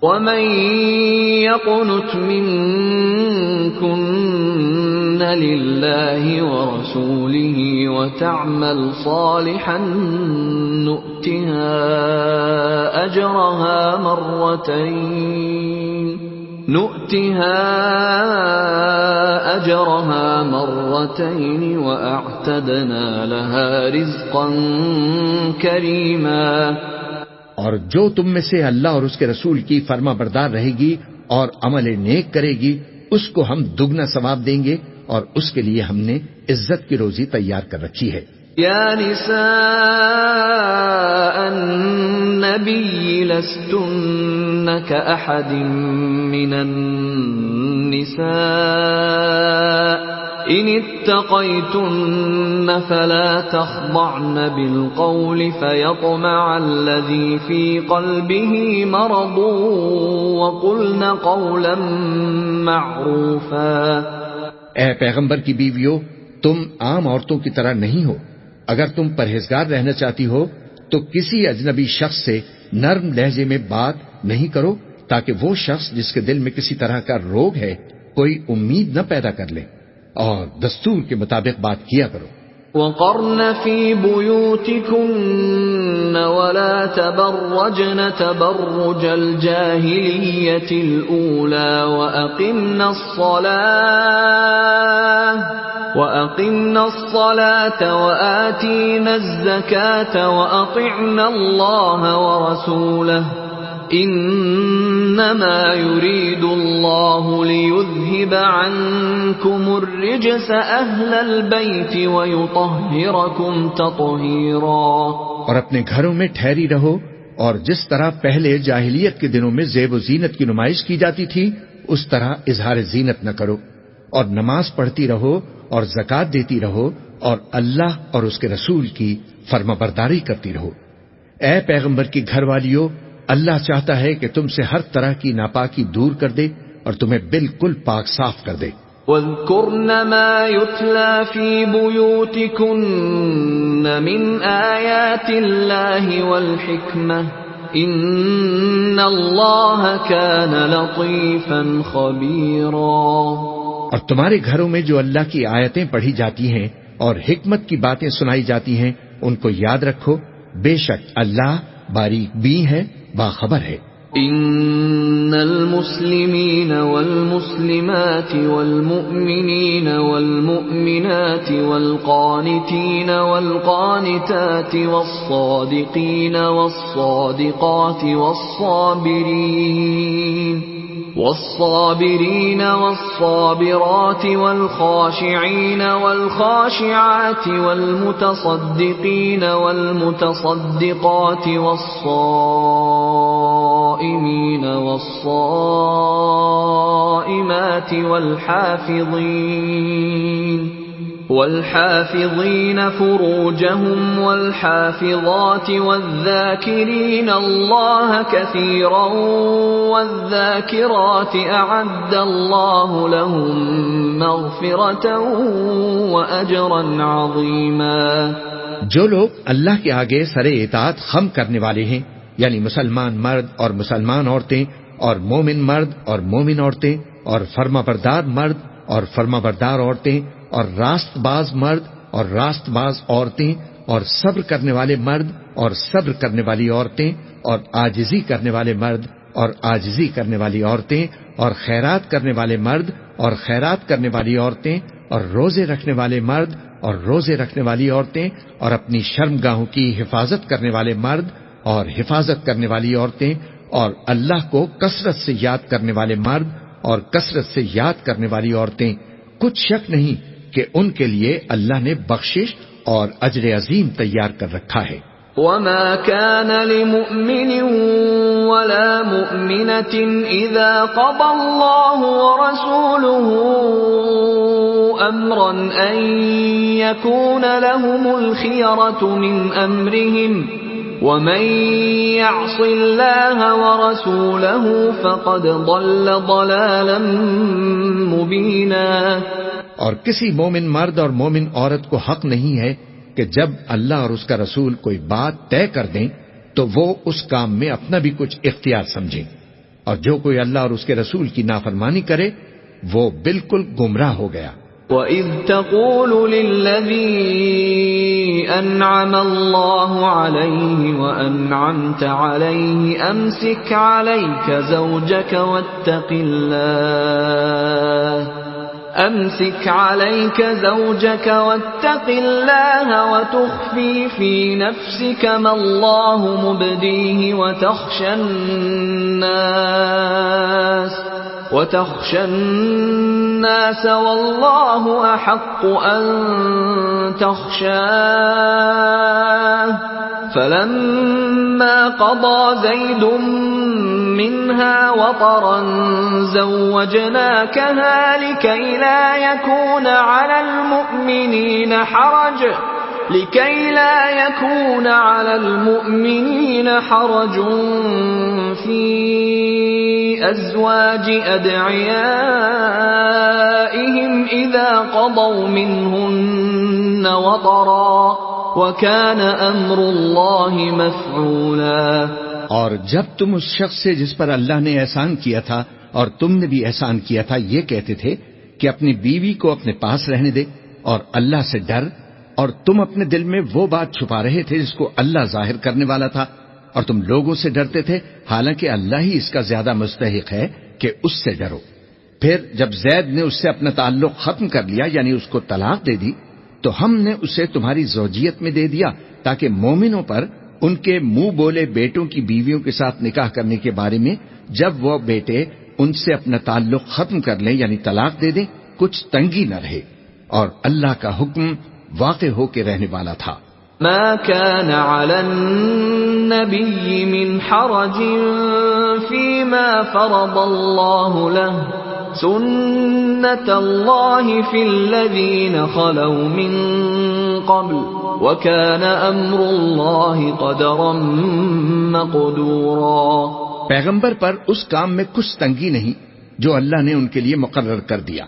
ومن يقنت منكن لله ورسوله وتعمل صالحا نؤتها أجرها مرتين وأعتدنا لها رزقا كريما. اور جو تم میں سے اللہ اور اس کے رسول کی فرما بردار رہے گی اور عمل نیک کرے گی اس کو ہم دگنا ثواب دیں گے، اور اس کے لیے ہم نے عزت کی روزی تیار کر رکھی ہے. یا نساء النبی لستن کأحد من النساء ان اتقیتن فلا تخضعن بالقول فيطمع الذي في قلبه مرض وقلن قولا معروفا. اے پیغمبر کی بیویوں، تم عام عورتوں کی طرح نہیں ہو. اگر تم پرہیزگار رہنا چاہتی ہو تو کسی اجنبی شخص سے نرم لہجے میں بات نہیں کرو، تاکہ وہ شخص جس کے دل میں کسی طرح کا روگ ہے کوئی امید نہ پیدا کر لے، اور دستور کے مطابق بات کیا کرو. وقرن في بيوتكن ولا تبرجن تبرج الجاهلية الأولى وأقمنا الصلاة وآتينا الزكاة وأطعنا الله ورسوله انما يريد الله ليذهب عنكم الرجس اهل البيت ويطهركم تطهيرا. اور اپنے گھروں میں ٹھہری رہو، اور جس طرح پہلے جاہلیت کے دنوں میں زیب و زینت کی نمائش کی جاتی تھی اس طرح اظہار زینت نہ کرو، اور نماز پڑھتی رہو اور زکوٰۃ دیتی رہو، اور اللہ اور اس کے رسول کی فرما برداری کرتی رہو. اے پیغمبر کی گھر والیو، اللہ چاہتا ہے کہ تم سے ہر طرح کی ناپاکی دور کر دے اور تمہیں بالکل پاک صاف کر دے. وَاذْكُرْنَ مَا يُتْلَى فِي بُيُوتِكُنَّ مِنْ آيَاتِ اللَّهِ وَالْحِكْمَةِ إِنَّ اللَّهَ كَانَ لَطِيفًا خَبِيرًا. اور تمہارے گھروں میں جو اللہ کی آیتیں پڑھی جاتی ہیں اور حکمت کی باتیں سنائی جاتی ہیں ان کو یاد رکھو، بے شک اللہ باریک بین ہے، باخبر ہے. ان المسلمین والمسلمات والمؤمنین والمؤمنات والقانتین والقانتات والصادقین والصادقات والصابرين والصابرات والخاشعين والخاشعات والمتصدقين والمتصدقات والصائمين والصائمات والحافظين فروجهم والحافظات والذاكرين الله كثيرا والذاكرات أعد الله لهم مغفرة وأجرا عظيما. جو لوگ اللہ کے آگے سر اطاعت خم کرنے والے ہیں، یعنی مسلمان مرد اور مسلمان عورتیں اور مومن مرد اور مومن عورتیں اور فرما بردار مرد اور فرما بردار عورتیں اور راست باز مرد اور راست باز عورتیں اور صبر کرنے والے مرد اور صبر کرنے والی عورتیں اور عاجزی کرنے والے مرد اور عاجزی کرنے والی عورتیں اور خیرات کرنے والے مرد اور خیرات کرنے والی عورتیں اور روزے رکھنے والے مرد اور روزے رکھنے والی عورتیں اور اپنی شرمگاہوں کی حفاظت کرنے والے مرد اور حفاظت کرنے والی عورتیں اور اللہ کو کثرت سے یاد کرنے والے مرد اور کثرت سے یاد کرنے والی عورتیں. کچھ شک نہیں کہ ان کے لیے اللہ نے بخشش اور اجر عظیم تیار کر رکھا ہے. وَمَا كَانَ لِمُؤْمِنٍ وَلَا مُؤْمِنَةٍ إِذَا قَضَى اللَّهُ وَرَسُولُهُ أَمْرًا أَن يَكُونَ لَهُمُ الْخِيَرَةُ مِنْ أَمْرِهِمْ وَمَن يَعْصِ اللَّهَ وَرَسُولَهُ فَقَدْ ضَلَّ ضَلَالًا مُبِينًا. اور کسی مومن مرد اور مومن عورت کو حق نہیں ہے کہ جب اللہ اور اس کا رسول کوئی بات طے کر دیں تو وہ اس کام میں اپنا بھی کچھ اختیار سمجھیں. اور جو کوئی اللہ اور اس کے رسول کی نافرمانی کرے وہ بالکل گمراہ ہو گیا۔ وَإِذْ تَقُولُ لِلَّذِي أَنْعَمَ اللَّهُ عَلَيْهِ وَأَنْعَمْتَ عَلَيْهِ أَمْسِكْ عَلَيْكَ زَوْجَكَ وَاتَّقِ اللَّهَ وَتُخْفِي فِي نَفْسِكَ مَا اللَّهُ مُبْدِيهِ وَتَخْشَى النَّاسَ وَاللَّهُ أَحَقُّ أَن تَخْشَاهُ فَلَمَّا قَضَى زَيْدٌ مِّنْهَا وَطَرًا زَوَّجْنَاكَهَا لِكَيْ لا يكون على المؤمنين حرج في أزواج أدعيائهم إذا قضوا منهن وطرا وكان أمر الله مفعولا۔ اور جب تم اس شخص سے جس پر اللہ نے احسان کیا تھا اور تم نے بھی احسان کیا تھا یہ کہتے تھے کہ اپنی بیوی کو اپنے پاس رہنے دے اور اللہ سے ڈر، اور تم اپنے دل میں وہ بات چھپا رہے تھے جس کو اللہ ظاہر کرنے والا تھا، اور تم لوگوں سے ڈرتے تھے حالانکہ اللہ ہی اس کا زیادہ مستحق ہے کہ اس سے ڈرو۔ پھر جب زید نے اس سے اپنا تعلق ختم کر لیا یعنی اس کو طلاق دے دی تو ہم نے اسے تمہاری زوجیت میں دے دیا تاکہ مومنوں پر ان کے منہ بولے بیٹوں کی بیویوں کے ساتھ نکاح کرنے کے بارے میں جب وہ بیٹے ان سے اپنا تعلق ختم کر لیں یعنی طلاق دے دیں کچھ تنگی نہ رہے، اور اللہ کا حکم واقع ہو کے رہنے والا تھا۔ ما كان على النبي من حرج فيما فرض الله له سنة الله في الذين خلوا من قبل وكان أمر الله قدرا مقدورا۔ پیغمبر پر اس کام میں کچھ تنگی نہیں جو اللہ نے ان کے لیے مقرر کر دیا،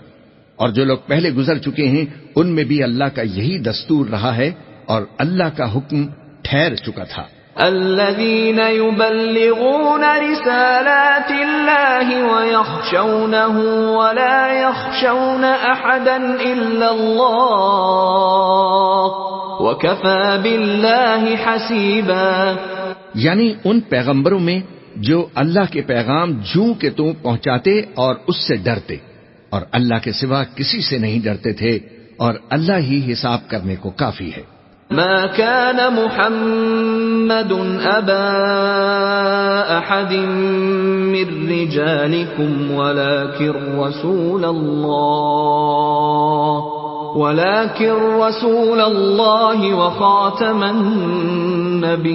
اور جو لوگ پہلے گزر چکے ہیں ان میں بھی اللہ کا یہی دستور رہا ہے اور اللہ کا حکم ٹھہر چکا تھا۔ الذين يبلغون رسالات الله ويخشونه ولا يخشون احدا الا الله وكفى بالله حسيبا۔ یعنی ان پیغمبروں میں جو اللہ کے پیغام جوں کہ توں پہنچاتے اور اس سے ڈرتے، اور اللہ کے سوا کسی سے نہیں ڈرتے تھے، اور اللہ ہی حساب کرنے کو کافی ہے۔ ما كان محمد أبا أحد من رجالكم ولكن رسول الله وخاتم النبيين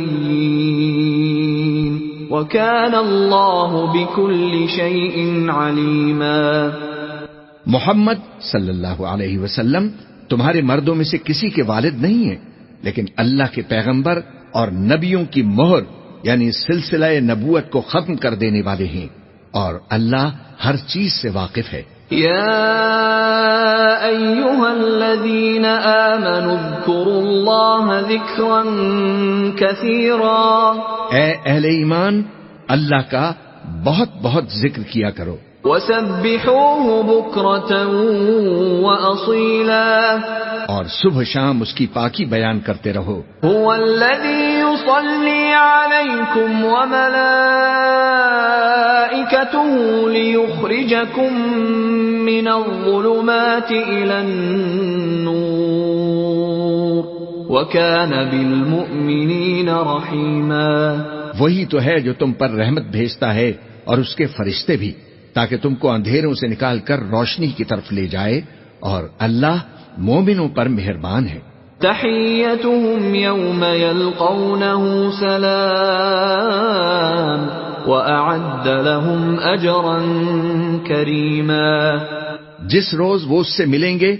وكان الله بكل شيء عليما۔ محمد صلی اللہ علیہ وسلم تمہارے مردوں میں سے کسی کے والد نہیں ہیں، لیکن اللہ کے پیغمبر اور نبیوں کی مہر یعنی سلسلہ نبوت کو ختم کر دینے والے ہیں، اور اللہ ہر چیز سے واقف ہے۔ یا ایھا الذین آمنوا اذکروا اللہ ذکرا کثیرا۔ اے اہل ایمان، اللہ کا بہت بہت ذکر کیا کرو۔ وَسَبِّحُوهُ بُكْرَةً وَأَصِيلًا، اور صبح شام اس کی پاکی بیان کرتے رہو۔ هُوَ الَّذِي يُصَلِّي عَلَيْكُمْ وَمَلَائِكَتُهُ لِيُخْرِجَكُم مِّنَ الظُّلُمَاتِ إِلَى النُّورِ وَكَانَ بِالْمُؤْمِنِينَ رَحِيمًا۔ وہی تو ہے جو تم پر رحمت بھیجتا ہے اور اس کے فرشتے بھی، تاکہ تم کو اندھیروں سے نکال کر روشنی کی طرف لے جائے، اور اللہ مومنوں پر مہربان ہے۔ تحیتهم یوم یلقونه سلام وأعد لهم اجرا کریما۔ جس روز وہ اس سے ملیں گے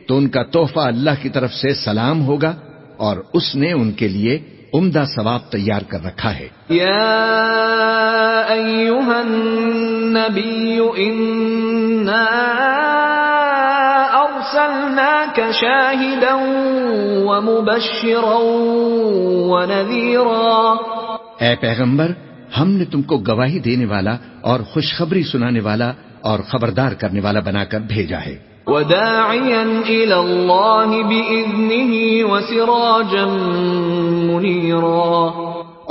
تو ان کا تحفہ اللہ کی طرف سے سلام ہوگا، اور اس نے ان کے لیے عمدہ ثواب تیار کر رکھا ہے۔ یا ایھا النبی انا ارسلناک شاہدا ومبشرا ونذیرا۔ اے پیغمبر، ہم نے تم کو گواہی دینے والا اور خوشخبری سنانے والا اور خبردار کرنے والا بنا کر بھیجا ہے. وداعيا إلى الله بإذنه وسراجا منيرا،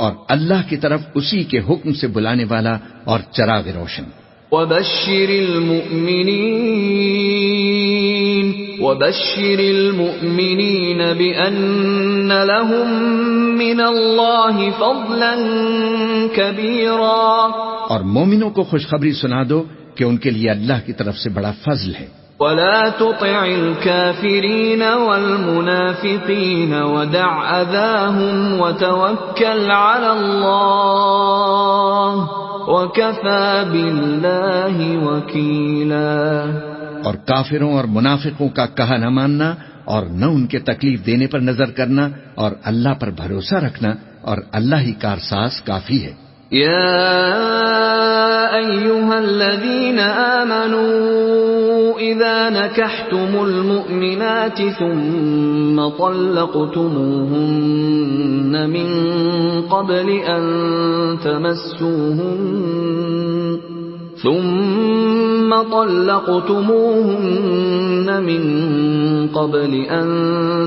اور اللہ کی طرف اسی کے حکم سے بلانے والا اور چراغ روشن. وبشر المؤمنين بأن لهم من الله فضلا كبيرا، اور مومنوں کو خوشخبری سنا دو کہ ان کے لیے اللہ کی طرف سے بڑا فضل ہے. ولا تطع الكافرين والمنافقين ودع أذاهم وتوكل على الله وكفى بالله وكيلا. اور کافروں اور منافقوں کا کہا نہ ماننا اور نہ ان کے تکلیف دینے پر نظر کرنا اور اللہ پر بھروسہ رکھنا اور اللہ ہی کارساز کافی ہے. يا أيها الذين آمنوا إذا نكحتم المؤمنات ثم طلقتموهن من قبل أن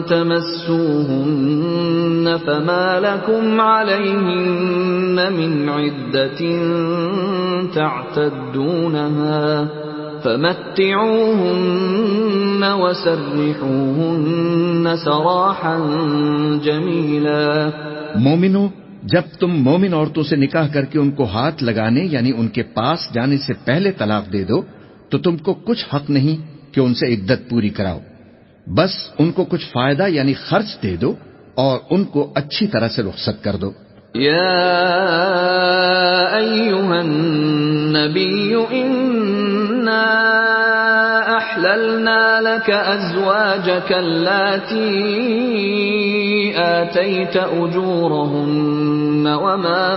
تمسوهن فما لكم عليهن من عدة تعتدونها فمتعوهن وسرحوهن سراحا جميلا. مومنو، جب تم مومن عورتوں سے نکاح کر کے ان کو ہاتھ لگانے یعنی ان کے پاس جانے سے پہلے طلاق دے دو تو تم کو کچھ حق نہیں کہ ان سے عدت پوری کراؤ، بس ان کو کچھ فائدہ یعنی خرچ دے دو اور ان کو اچھی طرح سے رخصت کر دو. يا أيها النبي إنا أحللنا لك أزواجك اللاتي آتيت أجورهن وما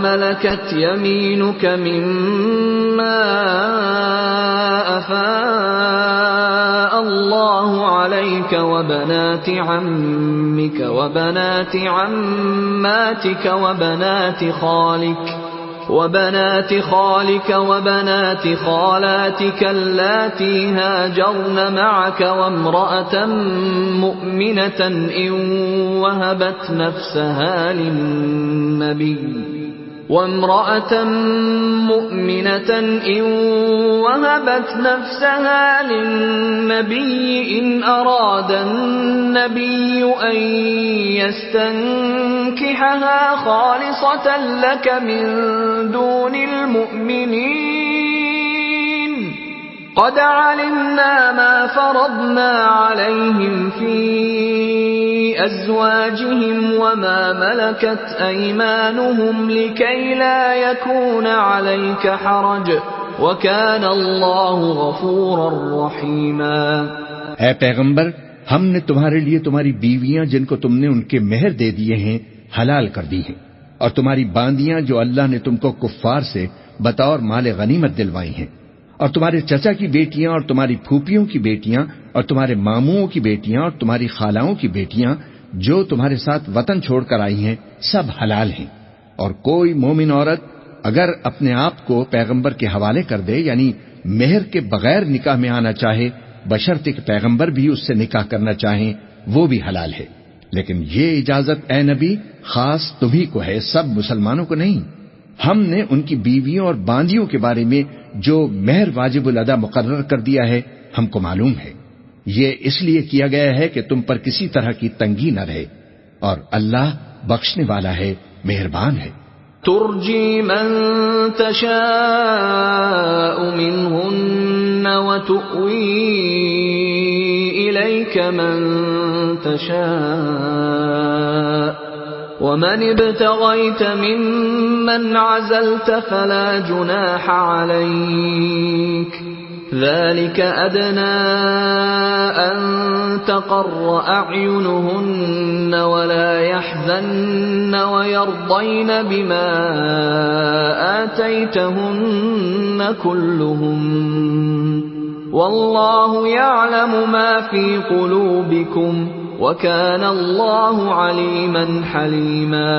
ملكت يمينك مما أفاء الله عليك وبنات عمك وبنات عماتك وبنات خالك وبنات خالاتك اللاتي هاجرن معك وامرأة مؤمنة إن وهبت نفسها للنبي إن أراد النبي أن يستنكحها خالصة لك من دون المؤمنين قد علمنا ما فرضنا عليهم في أزواجهم وما ملكت أيمانهم لكي لا يكون عليك حرج وكان الله غفورا رحيما. اے پیغمبر، ہم نے تمہارے لیے تمہاری بیویاں جن کو تم نے ان کے مہر دے دیے ہیں حلال کر دی ہیں، اور تمہاری باندیاں جو اللہ نے تم کو کفار سے بطور مال غنیمت دلوائی ہیں، اور تمہارے چچا کی بیٹیاں اور تمہاری پھوپھیوں کی بیٹیاں اور تمہارے ماموں کی بیٹیاں اور تمہاری خالاؤں کی بیٹیاں جو تمہارے ساتھ وطن چھوڑ کر آئی ہیں سب حلال ہیں. اور کوئی مومن عورت اگر اپنے آپ کو پیغمبر کے حوالے کر دے یعنی مہر کے بغیر نکاح میں آنا چاہے بشرطے کہ پیغمبر بھی اس سے نکاح کرنا چاہیں وہ بھی حلال ہے. لیکن یہ اجازت اے نبی خاص تمہیں کو ہے، سب مسلمانوں کو نہیں. ہم نے ان کی بیویوں اور باندیوں کے بارے میں جو مہر واجب الادا مقرر کر دیا ہے ہم کو معلوم ہے. یہ اس لیے کیا گیا ہے کہ تم پر کسی طرح کی تنگی نہ رہے، اور اللہ بخشنے والا ہے، مہربان ہے. ترجی من تشاء منهن وتؤوی الیک من تشاء ومن ابتغيت ممن عزلت فلا جناح عليك ذلك أدنى أن تقر أعينهن ولا يحزن ويرضين بما آتيتهن كلهم والله يعلم ما في قلوبكم وَكَانَ اللَّهُ عَلِيمًا حَلِيمًا۔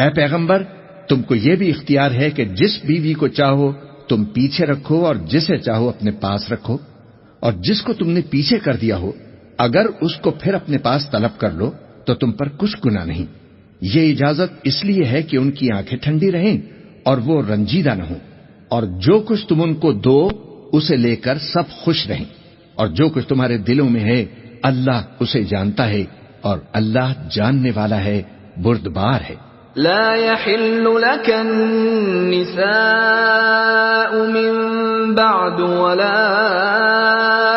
اے پیغمبر، تم کو یہ بھی اختیار ہے کہ جس بیوی کو چاہو تم پیچھے رکھو اور جسے چاہو اپنے پاس رکھو، اور جس کو تم نے پیچھے کر دیا ہو اگر اس کو پھر اپنے پاس طلب کر لو تو تم پر کچھ گناہ نہیں۔ یہ اجازت اس لیے ہے کہ ان کی آنکھیں ٹھنڈی رہیں اور وہ رنجیدہ نہ ہوں، اور جو کچھ تم ان کو دو اسے لے کر سب خوش رہیں، اور جو کچھ تمہارے دلوں میں ہے اللہ اسے جانتا ہے، اور اللہ جاننے والا ہے، بردبار ہے۔ لا يحل لك النساء من بعد ولا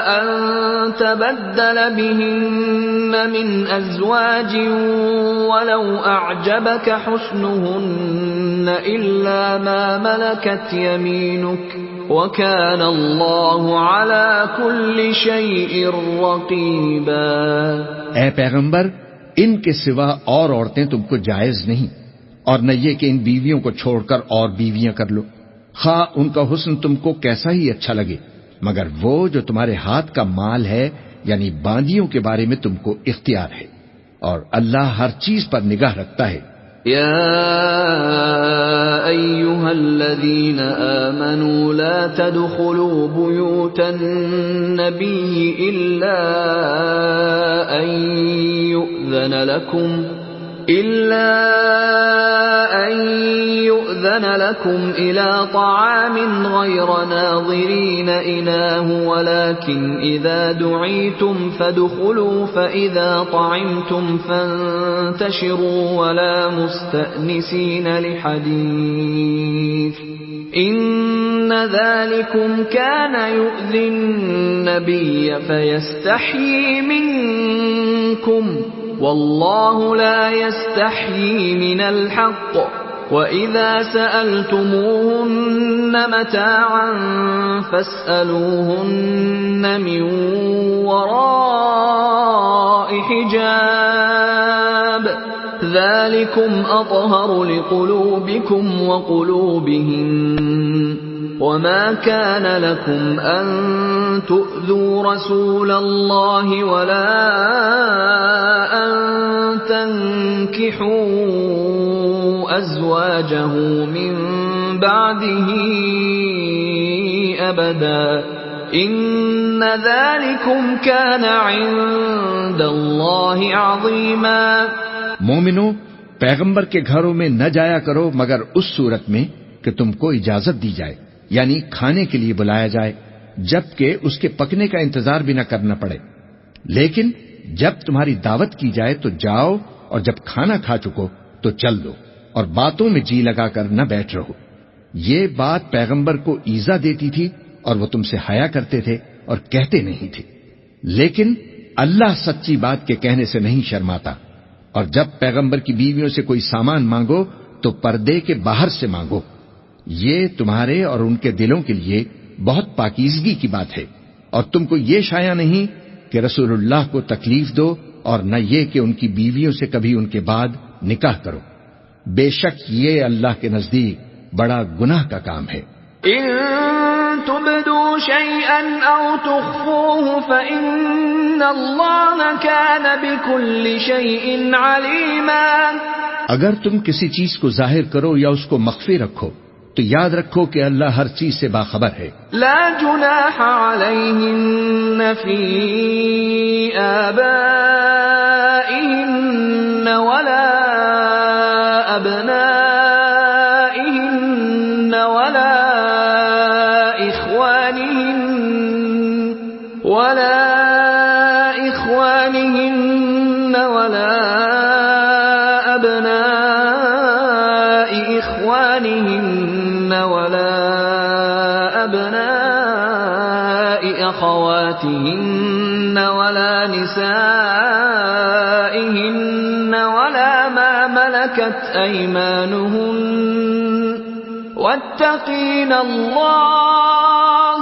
أن تبدل بهن من أزواج ولو أعجبك حسنهن إلا ما ملكت يمينك وكان الله على كل شيء رقيبا۔ اے پیغمبر، ان کے سوا اور عورتیں تم کو جائز نہیں، اور نہ یہ کہ ان بیویوں کو چھوڑ کر اور بیویاں کر لو، خواہ ان کا حسن تم کو کیسا ہی اچھا لگے، مگر وہ جو تمہارے ہاتھ کا مال ہے یعنی باندیوں کے بارے میں تم کو اختیار ہے، اور اللہ ہر چیز پر نگاہ رکھتا ہے۔ يا أيها الذين آمنوا لا تدخلوا بيوت النبي إلا أن يؤذن لكم إلى طعام غير ناظرين إناه ولكن إذا دعيتم فادخلوا فإذا طعمتم فانتشروا ولا مستأنسين لحديث إن ذلكم كان يؤذي النبي فيستحيي منكم والله لا يستحيي من الحق وَإِذَا سَأَلْتُمُوهُنَّ مَتَاعًا فَاسْأَلُوهُنَّ مِنْ وَرَاءِ حِجَابٍ ذَلِكُمْ أَطْهَرُ لِقُلُوبِكُمْ وَقُلُوبِهِنَّ وَمَا كَانَ لَكُمْ أَن تُؤْذُوا رَسُولَ اللَّهِ وَلَا أَن تَنكِحُوا أزواجه من بعده أبدا إن ذلكم كان عند الله عظيما۔ مومنو، پیغمبر کے گھروں میں نہ جایا کرو مگر اس صورت میں کہ تم کو اجازت دی جائے، یعنی کھانے کے لیے بلایا جائے، جبکہ اس کے پکنے کا انتظار بھی نہ کرنا پڑے، لیکن جب تمہاری دعوت کی جائے تو جاؤ، اور جب کھانا کھا چکو تو چل دو، اور باتوں میں جی لگا کر نہ بیٹھ رہو۔ یہ بات پیغمبر کو ایذا دیتی تھی اور وہ تم سے حیا کرتے تھے اور کہتے نہیں تھے، لیکن اللہ سچی بات کے کہنے سے نہیں شرماتا۔ اور جب پیغمبر کی بیویوں سے کوئی سامان مانگو تو پردے کے باہر سے مانگو، یہ تمہارے اور ان کے دلوں کے لیے بہت پاکیزگی کی بات ہے، اور تم کو یہ شایع نہیں کہ رسول اللہ کو تکلیف دو، اور نہ یہ کہ ان کی بیویوں سے کبھی ان کے بعد نکاح کرو، بے شک یہ اللہ کے نزدیک بڑا گناہ کا کام ہے۔ ان تبدوا شيئا او تخفوه فان الله كان بكل شيء عليما۔ اگر تم کسی چیز کو ظاہر کرو یا اس کو مخفی رکھو تو یاد رکھو کہ اللہ ہر چیز سے باخبر ہے۔ لا جناح عليهن في آبائهن ولا أبنائهن ولا إخوانهن ولا أبناء إخوانهن ولا أبناء أخواتهن ولا نسائهن ولا ما ملكت أيمانهن واتقين الله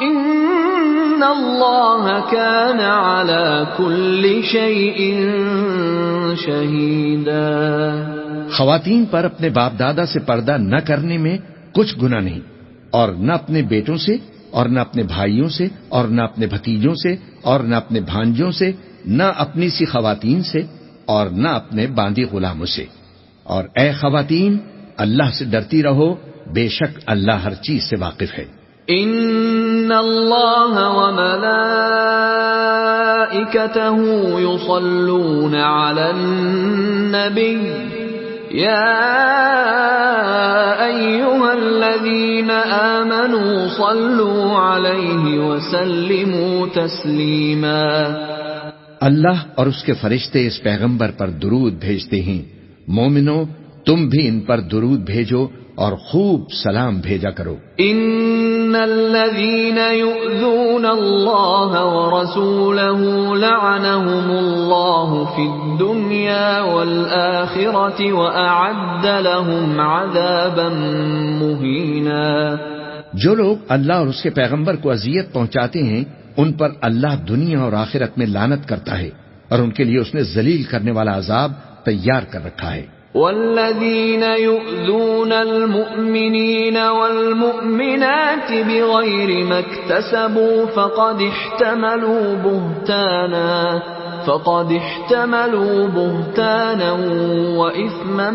إن الله كان على كل شيء شهيدا۔ خواتین پر اپنے باپ دادا سے پردہ نہ کرنے میں کچھ گناہ نہیں، اور نہ اپنے بیٹوں سے، اور نہ اپنے بھائیوں سے، اور نہ اپنے بھتیجوں سے، اور نہ اپنے بھانجوں سے، نہ اپنی سی خواتین سے اور نہ اپنے باندی غلاموں سے، اور اے خواتین اللہ سے ڈرتی رہو، بے شک اللہ ہر چیز سے واقف ہے۔ ان اللہ وملائکته یصلون علی النبی یا ایها الذین آمنوا صلوا علیہ وسلموا تسلیما۔ اللہ اور اس کے فرشتے اس پیغمبر پر درود بھیجتے ہیں، مومنو تم بھی ان پر درود بھیجو اور خوب سلام بھیجا کرو۔ ان الذين يؤذون الله ورسوله لعنهم الله في الدنيا والآخرة وأعد لهم عذابا مهينا۔ جو لوگ اللہ اور اس کے پیغمبر کو اذیت پہنچاتے ہیں ان پر اللہ دنیا اور آخرت میں لعنت کرتا ہے، اور ان کے لیے اس نے ذلیل کرنے والا عذاب تیار کر رکھا ہے۔ والذين يؤذون المؤمنين والمؤمنات بغير ما اكتسبوا فقد احتملوا بهتانا وإثما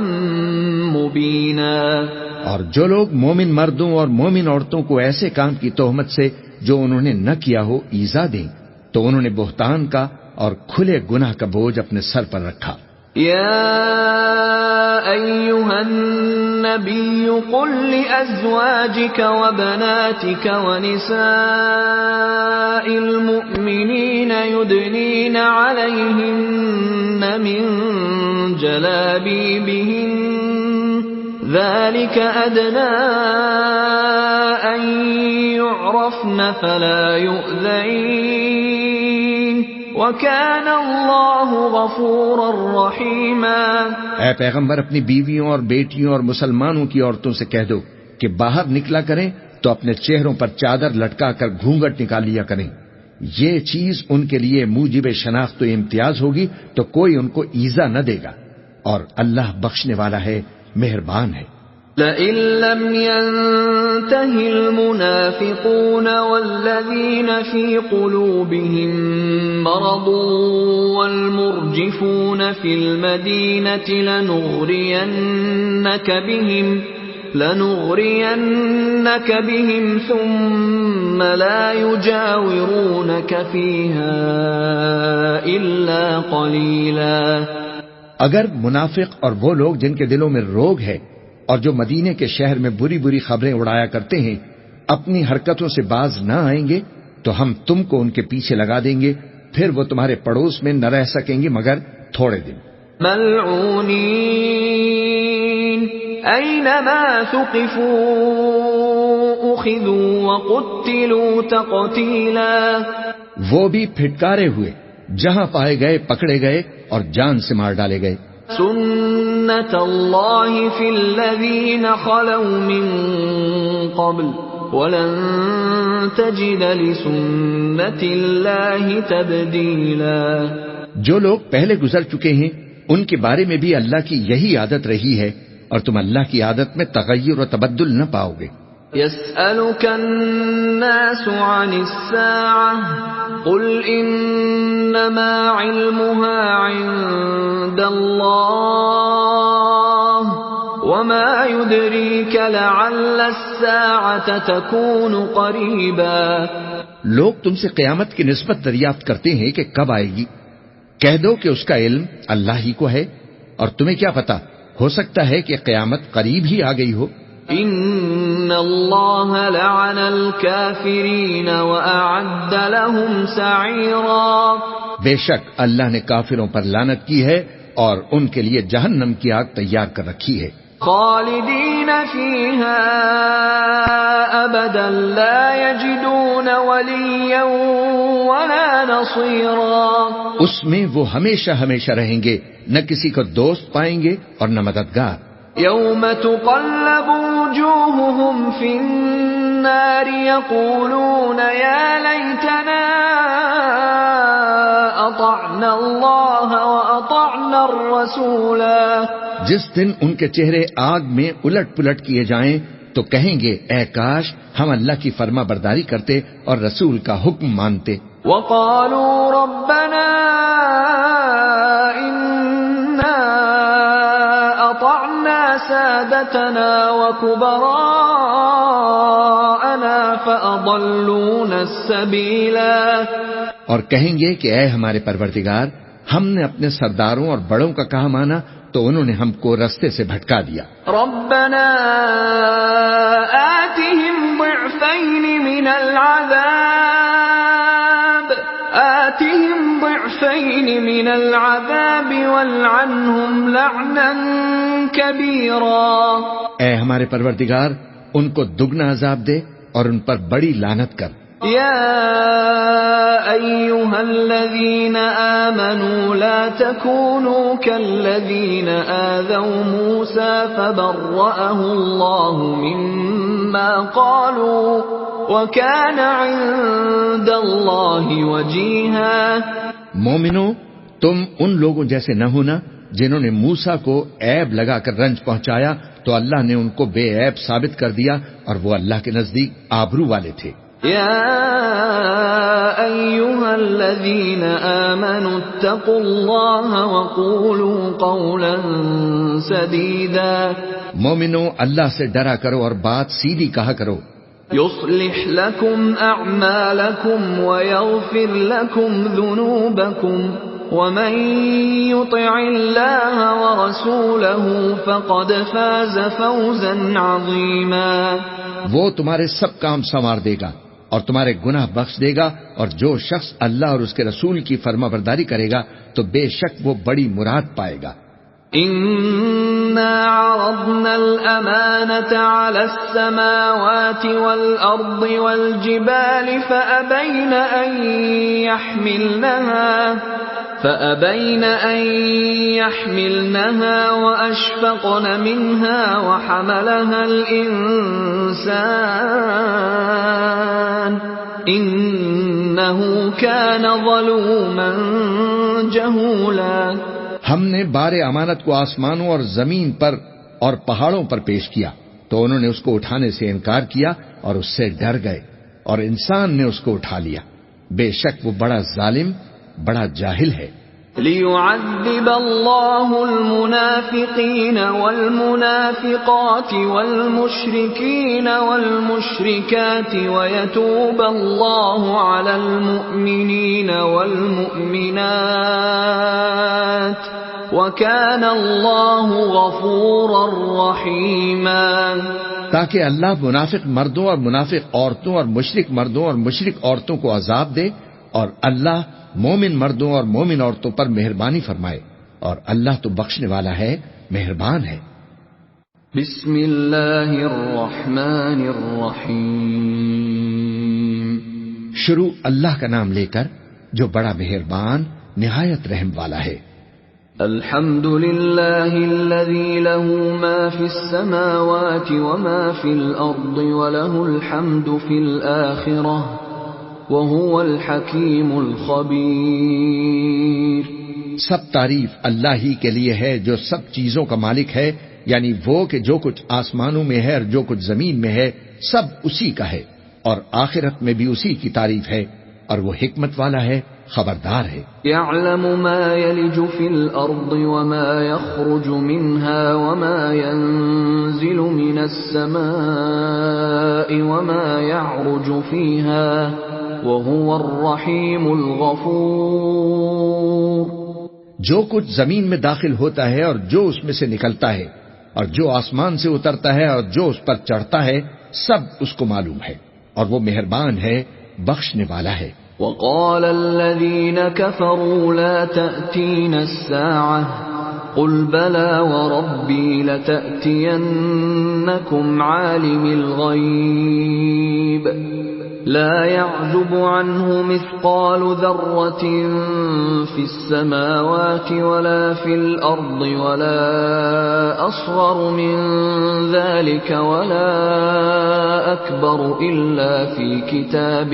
مبينا۔ اور جو لوگ مومن مردوں اور مومن عورتوں کو ایسے کام کی تہمت سے جو انہوں نے نہ کیا ہو ایذا دیں تو انہوں نے بہتان کا اور کھلے گناہ کا بوجھ اپنے سر پر رکھا۔ یا ایھا النبی قل لأزواجک وبناتک ونساء المؤمنین یدنین علیہن من جلابیبہن ذلك أدنى أن يعرفن فلا يؤذين وكان الله غفورا رحيما۔ اے پیغمبر اپنی بیویوں اور بیٹیوں اور مسلمانوں کی عورتوں سے کہہ دو کہ باہر نکلا کریں تو اپنے چہروں پر چادر لٹکا کر گھونگھٹ نکال لیا کریں، یہ چیز ان کے لیے موجب شناخت و امتیاز ہوگی تو کوئی ان کو ایذا نہ دے گا، اور اللہ بخشنے والا ہے، مہربان ہے۔ لئن لم ينته المنافقون والذين في قلوبهم مرض والمرجفون في المدينة لنغرينك بهم ثم لا يجاورونك فيها إلا قليلا۔ اگر منافق اور وہ لوگ جن کے دلوں میں روگ ہے اور جو مدینے کے شہر میں بری بری خبریں اڑایا کرتے ہیں اپنی حرکتوں سے باز نہ آئیں گے تو ہم تم کو ان کے پیچھے لگا دیں گے، پھر وہ تمہارے پڑوس میں نہ رہ سکیں گے مگر تھوڑے دن۔ ملعونین اینما ثقفوا اخذوا وقتلوا تقتیلا۔ وہ بھی پھٹکارے ہوئے، جہاں پائے گئے پکڑے گئے اور جان سے مار ڈالے گئے۔ سنت اللہ فی الذین خلوا من قبل ولن تجد لسنت اللہ تبدیلا۔ جو لوگ پہلے گزر چکے ہیں ان کے بارے میں بھی اللہ کی یہی عادت رہی ہے، اور تم اللہ کی عادت میں تغیر و تبدل نہ پاؤ گے۔ يسألك الناس عن الساعة قل إنما علمها عند الله وما يدريك لعل الساعة تكون قريبا۔ لوگ تم سے قیامت کی نسبت دریافت کرتے ہیں کہ کب آئے گی، کہہ دو کہ اس کا علم اللہ ہی کو ہے، اور تمہیں کیا پتا، ہو سکتا ہے کہ قیامت قریب ہی آ گئی ہو۔ ان اللہ لعن الکافرین واعد لهم سعیرا۔ بے شک اللہ نے کافروں پر لعنت کی ہے اور ان کے لیے جہنم کی آگ تیار کر رکھی ہے۔ خالدین فیہا ابدا لا یجدون ولیا ولا نصیرا۔ اس میں وہ ہمیشہ ہمیشہ رہیں گے، نہ کسی کو دوست پائیں گے اور نہ مددگار۔ یوم تقلب وجوہہم فی النار یقولون یا لیتنا اطعنا اللہ واطعنا الرسولا۔ جس دن ان کے چہرے آگ میں الٹ پلٹ کیے جائیں تو کہیں گے اے کاش ہم اللہ کی فرما برداری کرتے اور رسول کا حکم مانتے۔ وقالوا ربنا سادتنا وكبراءنا فأضلونا السبيلا. اور کہیں گے کہ اے ہمارے پروردگار، ہم نے اپنے سرداروں اور بڑوں کا کہا مانا تو انہوں نے ہم کو رستے سے بھٹکا دیا. ربنا آتهم ضعفين من العذاب والعنهم لعنا كبيرا. اے ہمارے پروردگار، ان کو دگنا عذاب دے اور ان پر بڑی لعنت کر. يا أيها الذين آمنوا لا تكونوا كالذين آذوا موسى فبرأه الله مما قالوا وكان عند الله وجيها. مومنو، تم ان لوگوں جیسے نہ ہونا جنہوں نے موسیٰ کو عیب لگا کر رنج پہنچایا تو اللہ نے ان کو بے عیب ثابت کر دیا اور وہ اللہ کے نزدیک آبرو والے تھے. يا أيها الذين آمنوا اتقوا الله وقولوا قولا سديدا. مومنو، اللہ سے ڈرا کرو اور بات سیدھی کہا کرو. يصلح لكم أعمالكم ويغفر لكم ذنوبكم ومن يطع الله ورسوله فقد فاز فوزا عظيما. وہ تمہارے سب کام سنوار دے گا اور تمہارے گناہ بخش دے گا، اور جو شخص اللہ اور اس کے رسول کی فرما برداری کرے گا تو بے شک وہ بڑی مراد پائے گا. إنا عرضنا الأمانة على السماوات والأرض والجبال فأبين أن يحملنها وأشفقن منها وحملها الإنسان إنه كان ظلوما جهولا. ہم نے بار امانت کو آسمانوں اور زمین پر اور پہاڑوں پر پیش کیا تو انہوں نے اس کو اٹھانے سے انکار کیا اور اس سے ڈر گئے، اور انسان نے اس کو اٹھا لیا. بے شک وہ بڑا ظالم، بڑا جاہل ہے. ليعذب الله المنافقين والمنافقات والمشركين والمشركات ويتوب الله على المؤمنين والمؤمنات وكان الله غفورا رحيما. تاکہ اللہ منافق مردوں اور منافق عورتوں اور مشرک مردوں اور مشرک عورتوں کو عذاب دے، اور اللہ مومن مردوں اور مومن عورتوں پر مہربانی فرمائے، اور اللہ تو بخشنے والا ہے، مہربان ہے. بسم اللہ الرحمن الرحیم. شروع اللہ کا نام لے کر جو بڑا مہربان نہایت رحم والا ہے. الحمد للہ الذی له ما فی السماوات وما فی الارض وله الحمد فی الآخرہ وَهُوَ الْحَكِيمُ الْخَبِيرُ. سب تعریف اللہ ہی کے لیے ہے جو سب چیزوں کا مالک ہے، یعنی وہ کہ جو کچھ آسمانوں میں ہے اور جو کچھ زمین میں ہے سب اسی کا ہے، اور آخرت میں بھی اسی کی تعریف ہے، اور وہ حکمت والا ہے، خبردار ہے. يَعْلَمُ مَا يَلِجُ فِي الْأَرْضِ وَمَا يَخْرُجُ مِنْهَا وَمَا يَنزِلُ مِنَ السَّمَاءِ وَمَا يَعْرُجُ فِيهَا وَهُوَ الرَّحِيمُ الْغَفُورُ. جو کچھ زمین میں داخل ہوتا ہے اور جو اس میں سے نکلتا ہے، اور جو آسمان سے اترتا ہے اور جو اس پر چڑھتا ہے، سب اس کو معلوم ہے، اور وہ مہربان ہے، بخشنے والا ہے. وَقَالَ الَّذِينَ كَفَرُوا لَا تَأْتِينَا السَّاعَةُ قُلْ بَلَى وَرَبِّي لَتَأْتِيَنَّكُمْ عَالِمِ الْغَيْبِ لا يعزب عنه مثقال ذرة في السماوات ولا في الأرض ولا أصغر من ذلك ولا أكبر إلا في كتاب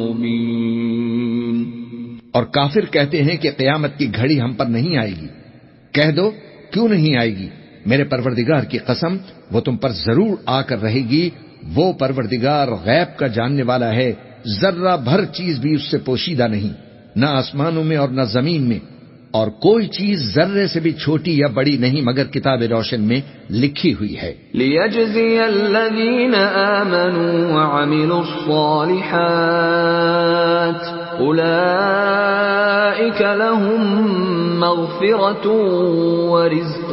مبين. اور کافر کہتے ہیں کہ قیامت کی گھڑی ہم پر نہیں آئے گی. کہہ دو کیوں نہیں آئے گی؟ میرے پروردگار کی قسم وہ تم پر ضرور آ کر رہے گی. وہ پروردگار غیب کا جاننے والا ہے، ذرہ بھر چیز بھی اس سے پوشیدہ نہیں، نہ آسمانوں میں اور نہ زمین میں، اور کوئی چیز ذرے سے بھی چھوٹی یا بڑی نہیں مگر کتاب روشن میں لکھی ہوئی ہے. لِيَجْزِيَ الَّذِينَ آمَنُوا وَعَمِلُوا الصَّالِحَاتِ أُولَئِكَ لَهُم مَّغْفِرَةٌ وَرِزْقٌ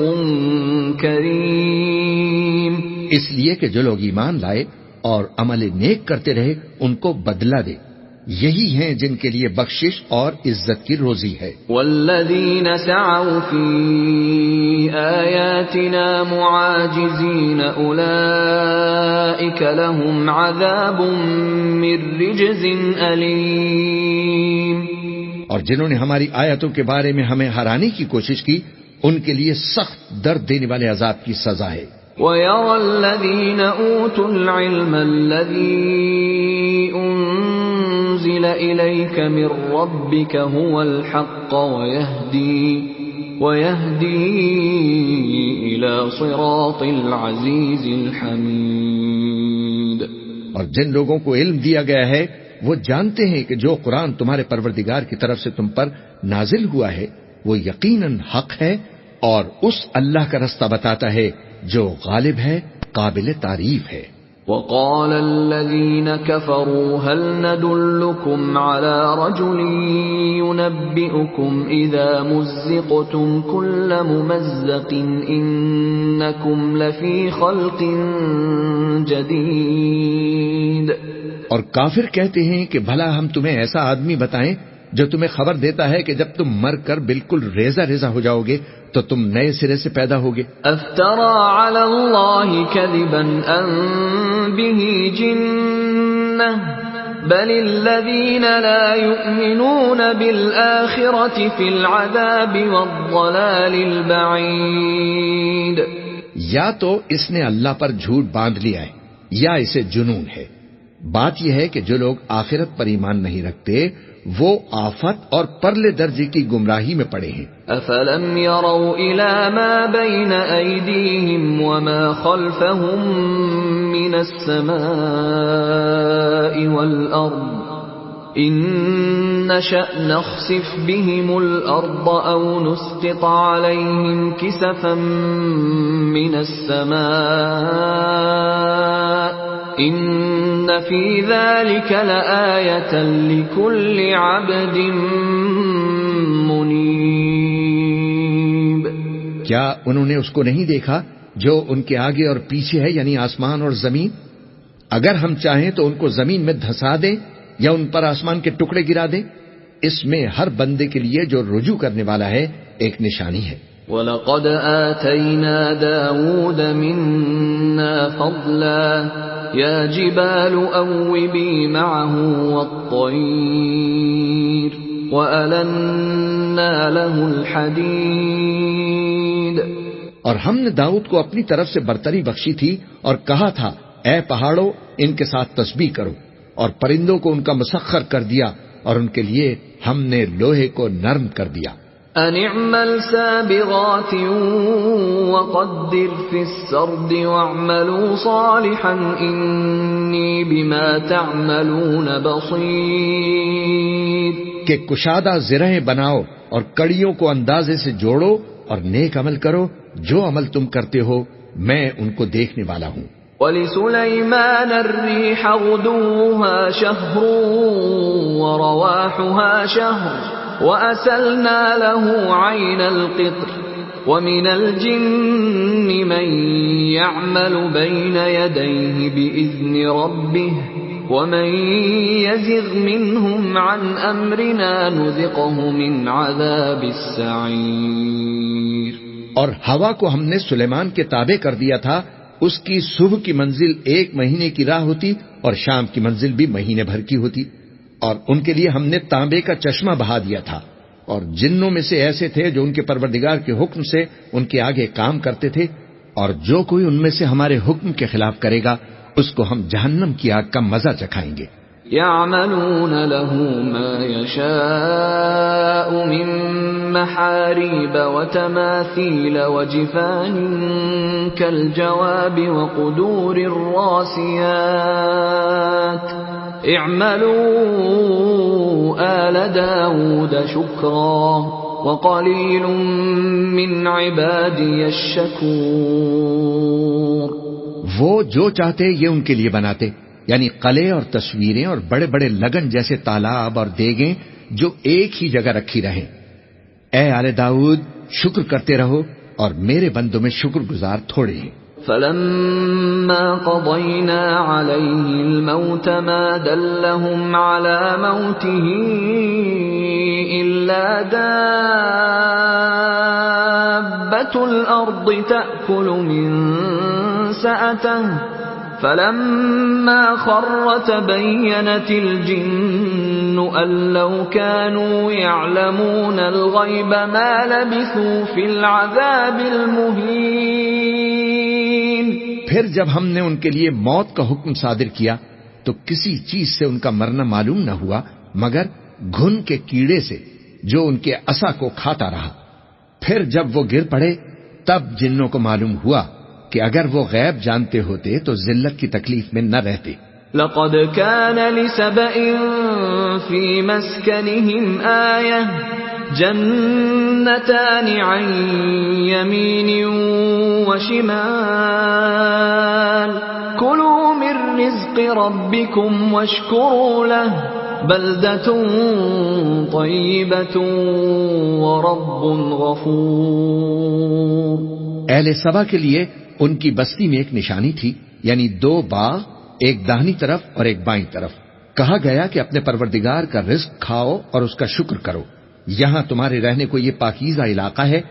كَرِيمٌ. اس لیے کہ جو لوگ ایمان لائے اور عمل نیک کرتے رہے ان کو بدلہ دے. یہی ہیں جن کے لیے بخشش اور عزت کی روزی ہے. والذین سعوا فی آیاتنا معاجزین اولئک لهم عذاب من رجز علیم. اور جنہوں نے ہماری آیتوں کے بارے میں ہمیں ہرانے کی کوشش کی ان کے لیے سخت درد دینے والے عذاب کی سزا ہے. وَيَرَى الَّذِينَ أُوتُوا الْعِلْمَ الَّذِي أُنزِلَ إِلَيْكَ مِن رَّبِّكَ هُوَ الْحَقَّ وَيَهْدِي إِلَى صِرَاطِ الْعَزِيزِ الْحَمِيدِ. اور جن لوگوں کو علم دیا گیا ہے وہ جانتے ہیں کہ جو قرآن تمہارے پروردگار کی طرف سے تم پر نازل ہوا ہے وہ یقیناً حق ہے اور اس اللہ کا رستہ بتاتا ہے جو غالب ہے، قابل تعریف ہے. وقال الذين كفروا هل ندلكم على رجل ينبئكم إذا مزقتم كل ممزق إنكم لفي خلق جديد. اور کافر کہتے ہیں کہ بھلا ہم تمہیں ایسا آدمی بتائیں جو تمہیں خبر دیتا ہے کہ جب تم مر کر بالکل ریزہ ریزہ ہو جاؤ گے تو تم نئے سرے سے پیدا ہوگے. افترى على الله كذبا ام به جنة بل الذين لا يؤمنون بالآخرة في العذاب والضلال البعيد. یا تو اس نے اللہ پر جھوٹ باندھ لیا ہے یا اسے جنون ہے. بات یہ ہے کہ جو لوگ آخرت پر ایمان نہیں رکھتے وہ آفت اور پرلے درجے کی گمراہی میں پڑے ہیں. افلم يروا الى ما بين ايديهم وما خلفهم من السماء والارض ان نشأ نخسف بهم الارض او نسقط عليهم كسفا من السماء ان فی ذلک لآیۃ لکل عبد منیب. کیا انہوں نے اس کو نہیں دیکھا جو ان کے آگے اور پیچھے ہے یعنی آسمان اور زمین؟ اگر ہم چاہیں تو ان کو زمین میں دھسا دیں یا ان پر آسمان کے ٹکڑے گرا دیں. اس میں ہر بندے کے لیے جو رجوع کرنے والا ہے ایک نشانی ہے. وَلَقَدْ آتَيْنَا دَاوُودَ مِنَّا فَضْلًا يَا جِبَالُ أَوِّبِي مَعَهُ وَالطَّيْرَ وَأَلَنَّا لَهُ الْحَدِيدَ. اور ہم نے داؤد کو اپنی طرف سے برتری بخشی تھی اور کہا تھا اے پہاڑوں ان کے ساتھ تسبیح کرو، اور پرندوں کو ان کا مسخر کر دیا اور ان کے لیے ہم نے لوہے کو نرم کر دیا. ان اعمل سابغات وقدر في السرد واعملوا صالحا انی بما تعملون بصیر. کہ کشادہ زرہیں بناؤ اور کڑیوں کو اندازے سے جوڑو اور نیک عمل کرو، جو عمل تم کرتے ہو میں ان کو دیکھنے والا ہوں. وَلِسُلَيْمَانَ الرِّيحَ غُدُوُّهَا شَهْرٌ وَرَوَاحُهَا شَهْرٌ وَأَسَلْنَا لَهُ عَيْنَ الْقِطْرِ وَمِنَ الْجِنِّ مَن يَعْمَلُ بَيْنَ يَدَيْهِ بِإِذْنِ رَبِّهِ وَمَن يَزِغْ مِنْهُمْ عَنْ أَمْرِنَا نُذِقْهُ مِنْ عَذَابِ السَّعِيرِ. اور ہوا کو ہم نے سلیمان کے تابع کر دیا تھا، اس کی صبح کی منزل 1 مہینے کی راہ ہوتی اور شام کی منزل بھی مہینے بھر کی ہوتی. اور ان کے لیے ہم نے تانبے کا چشمہ بہا دیا تھا. اور جنوں میں سے ایسے تھے جو ان کے پروردگار کے حکم سے ان کے آگے کام کرتے تھے، اور جو کوئی ان میں سے ہمارے حکم کے خلاف کرے گا اس کو ہم جہنم کی آگ کا مزہ چکھائیں گے. يعملون له ما يشاء من محاريب وتماثيل وجفان كالجواب وقدور الراسيات اعملوا آل داود شكرا وقلیل من عبادی الشکور. وہ جو چاہتے یہ ان کے لیے بناتے، یعنی قلعے اور تصویریں اور بڑے بڑے لگن جیسے تالاب اور دیگیں جو ایک ہی جگہ رکھی رہیں. اے آل داؤد، شکر کرتے رہو اور میرے بندوں میں شکر گزار تھوڑے ہیں. فلما قضينا عليه الموت ما دلهم على موته إلا دابة الأرض تأكل من سأته فلما خر تبينت الجن أن لو كانوا يعلمون الغيب ما لبثوا في العذاب المهين. پھر جب ہم نے ان کے لیے موت کا حکم صادر کیا تو کسی چیز سے ان کا مرنا معلوم نہ ہوا مگر گھن کے کیڑے سے جو ان کے عصا کو کھاتا رہا. پھر جب وہ گر پڑے تب جنوں کو معلوم ہوا کہ اگر وہ غیب جانتے ہوتے تو ذلت کی تکلیف میں نہ رہتے. لقد كان لسبإ في مسكنهم آية جنتان عن يمين وشمال كلوا من رزق ربكم واشكروا له بلدة طيبة ورب غفور. اہل سبا کے لیے ان کی بستی میں ایک نشانی تھی، یعنی دو باغ، ایک داہنی طرف اور ایک بائیں طرف. کہا گیا کہ اپنے پروردگار کا رزق کھاؤ اور اس کا شکر کرو. یہاں تمہارے رہنے کو یہ پاکیزہ علاقہ ہے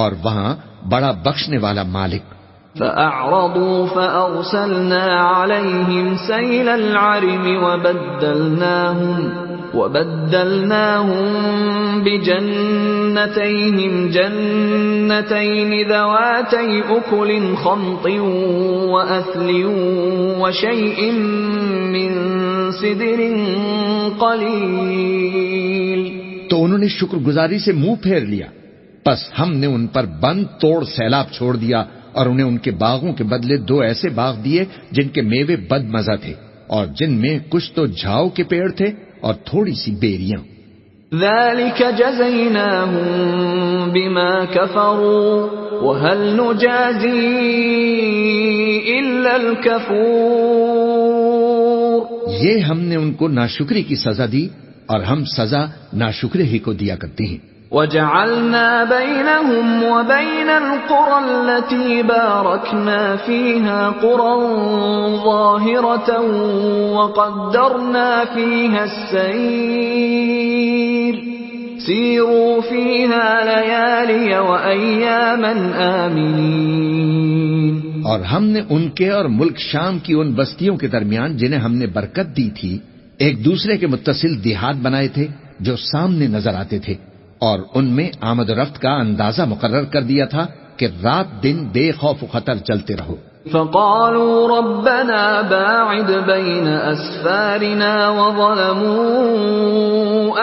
اور وہاں بڑا بخشنے والا مالک. فأعرضوا فأرسلنا عليهم سيل العرم وبدلناهم بجنتيهم جنتين ذواتي أكل خمط وأثل وشيء من سدر قليل. تو انہوں نے شکر گزاری سے منہ پھیر لیا، پس ہم نے ان پر بند توڑ سیلاب چھوڑ دیا اور انہیں ان کے باغوں کے بدلے دو ایسے باغ دیے جن کے میوے بد مزہ تھے اور جن میں کچھ تو جھاؤ کے پیڑ تھے اور تھوڑی سی بیریاں. ذلك جزيناهم بما كفروا وهل نجازي إلا الكفور. یہ ہم نے ان کو ناشکری کی سزا دی اور ہم سزا ناشکرے ہی کو دیا کرتے ہیں. وجعلنا بينهم وبين القرى التي باركنا فيها قرى ظاهرة وقدرنا فيها السير سيروا فيها ليالي وأياما آمنين. اور ہم نے ان کے اور ملک شام کی ان بستیوں کے درمیان جنہیں ہم نے برکت دی تھی ایک دوسرے کے متصل دیہات بنائے تھے جو سامنے نظر آتے تھے، اور ان میں آمد و رفت کا اندازہ مقرر کر دیا تھا کہ رات دن بے خوف و خطر چلتے رہو. فقالوا ربنا باعد بين أسفارنا وظلموا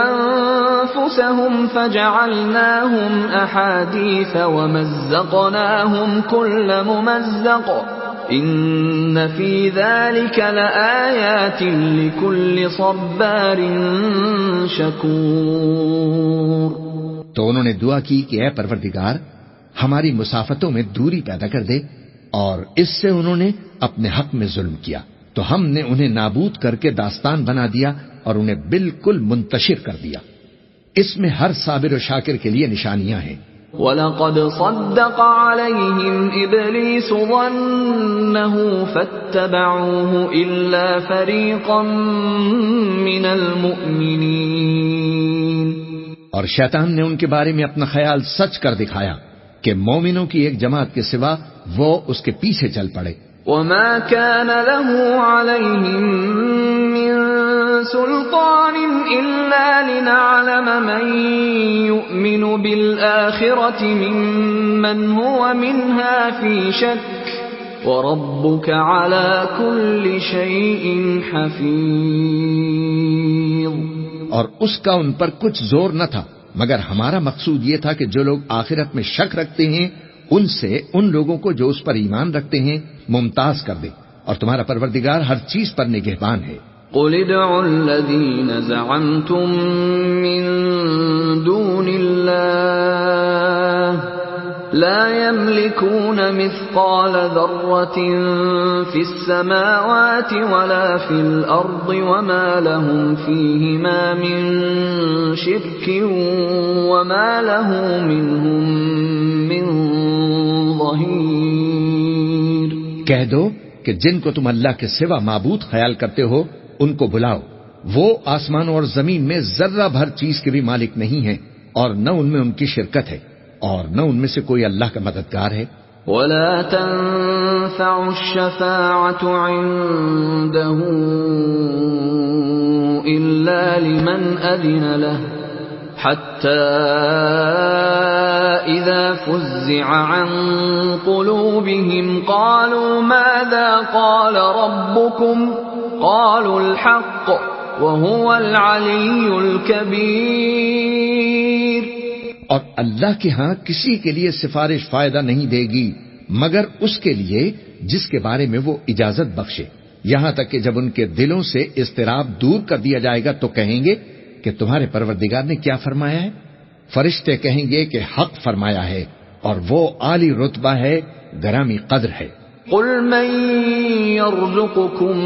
أنفسهم فجعلناهم أحاديث ومزقناهم كل ممزق إن في ذلك لآيات لكل صبار شكور. تو انہوں نے دعا کی کہ اے پروردگار ہماری مسافتوں میں دوری پیدا کر دے، اور اس سے انہوں نے اپنے حق میں ظلم کیا تو ہم نے انہیں نابود کر کے داستان بنا دیا اور انہیں بالکل منتشر کر دیا. اس میں ہر صابر و شاکر کے لیے نشانیاں ہیں. وَلَقَدْ صَدَّقَ عَلَيْهِمْ إِبْلِيسُ ظَنَّهُ فَاتَّبَعُوهُ إِلَّا فَرِيقًا مِّنَ الْمُؤْمِنِينَ. اور شیطان نے ان کے بارے میں اپنا خیال سچ کر دکھایا کہ مومنوں کی ایک جماعت کے سوا وہ اس کے پیچھے چل پڑے. وَمَا كَانَ لَهُ عَلَيْهِمْ مِنْ سُلْطَانٍ إِلَّا لِنَعْلَمَ مَنْ يُؤْمِنُ بِالْآخِرَةِ مِمَّنْ هُوَ مِنْهَا فِي شَكٍّ وَرَبُّكَ عَلَى كُلِّ شَيْءٍ حَفِيظٌ. اور اس کا ان پر کچھ زور نہ تھا مگر ہمارا مقصود یہ تھا کہ جو لوگ آخرت میں شک رکھتے ہیں ان سے ان لوگوں کو جو اس پر ایمان رکھتے ہیں ممتاز کر دے، اور تمہارا پروردگار ہر چیز پر نگہبان ہے. قُلِ ادْعُوا الَّذِينَ زَعَمْتُم مِّن دون الله لا يملكون مثقال ذرة في السماوات ولا في الأرض وما لهم فيهما من شرك وما له منهم من ظهير۔ کہہ دو کہ جن کو تم اللہ کے سوا معبود خیال کرتے ہو ان کو بلاؤ، وہ آسمانوں اور زمین میں ذرہ بھر چیز کے بھی مالک نہیں ہیں، اور نہ ان میں ان کی شرکت ہے، اور نہ ان میں سے کوئی اللہ کا مددگار ہے۔ ولا تنفع الشفاعة عنده إلا لمن أذن له حتى إذا فزع عن قلوبهم قالوا ماذا قال ربكم قالوا الحق وهو العلي الكبير۔ اور اللہ کے ہاں کسی کے لیے سفارش فائدہ نہیں دے گی مگر اس کے لیے جس کے بارے میں وہ اجازت بخشے، یہاں تک کہ جب ان کے دلوں سے اضطراب دور کر دیا جائے گا تو کہیں گے کہ تمہارے پروردگار نے کیا فرمایا ہے؟ فرشتے کہیں گے کہ حق فرمایا ہے، اور وہ عالی رتبہ ہے، گرامی قدر ہے۔ قل من يرزقكم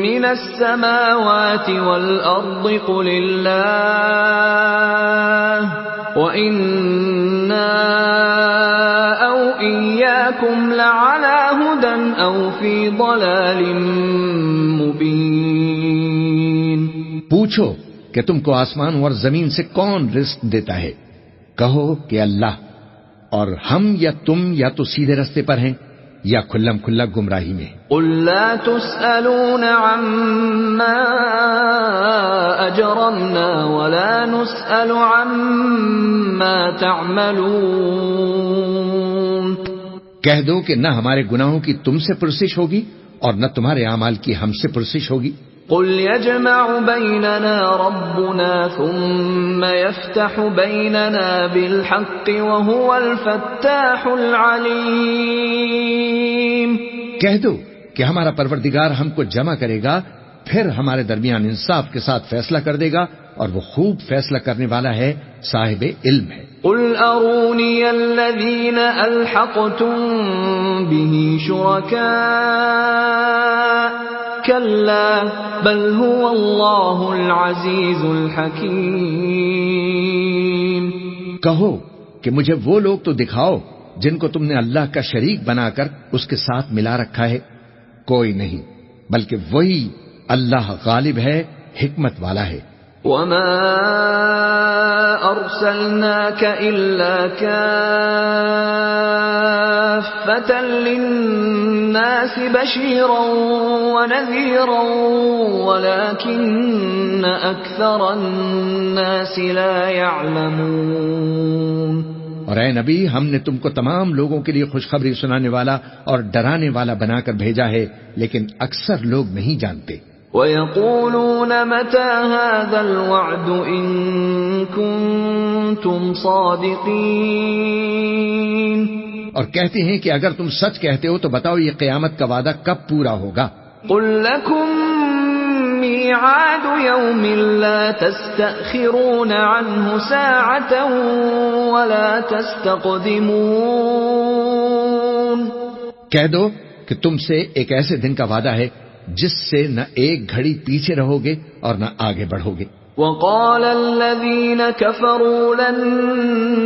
من السماوات والأرض قل الله وإنا أو إياكم لعلى هدى أو في ضلال مبين۔ پوچھو کہ تم کو آسمان اور زمین سے کون رزق دیتا ہے؟ کہو کہ اللہ، اور ہم یا تم یا تو سیدھے رستے پر ہیں یا کھلم کھلا گمراہی میں۔ قل لا تسألون عما أجرمنا ولا نسأل عما تعملون۔ کہہ دو کہ نہ ہمارے گناہوں کی تم سے پرسش ہوگی اور نہ تمہارے اعمال کی ہم سے پرسش ہوگی۔ قل يجمع بيننا ربنا ثم يفتح بيننا بالحق وهو الفتاح العليم۔ کہہ دو کہ ہمارا پروردگار ہم کو جمع کرے گا، پھر ہمارے درمیان انصاف کے ساتھ فیصلہ کر دے گا، اور وہ خوب فیصلہ کرنے والا ہے، صاحب علم ہے۔ قل اروني الذين الحقتم به شركاء كلا بل هو الله العزيز الحكيم۔ کہو کہ مجھے وہ لوگ تو دکھاؤ جن کو تم نے اللہ کا شریک بنا کر اس کے ساتھ ملا رکھا ہے۔ کوئی نہیں، بلکہ وہی اللہ غالب ہے، حکمت والا ہے۔ وما أرسلناك إلا كافة للناس بشيرا ونذيرا ولكن أكثر الناس لا يعلمون۔ اور اے نبی، ہم نے تم کو تمام لوگوں کے لیے خوشخبری سنانے والا اور ڈرانے والا بنا کر بھیجا ہے، لیکن اکثر لوگ نہیں جانتے۔ وَيَقُولُونَ مَتَى هَذَا الْوَعْدُ إِن كُنتُمْ صَادِقِينَ۔ اور کہتے ہیں کہ اگر تم سچ کہتے ہو تو بتاؤ یہ قیامت کا وعدہ کب پورا ہوگا؟ قُل لَّكُم مِّيعَادُ يَوْمٍ لَّا تَسْتَأْخِرُونَ عَنْهُ سَاعَةً وَلَا تَسْتَقْدِمُونَ۔ کہہ دو کہ تم سے ایک ایسے دن کا وعدہ ہے جس سے نہ ایک گھڑی پیچھے رہو گے اور نہ آگے بڑھو گے۔ وقال الذين كفروا لن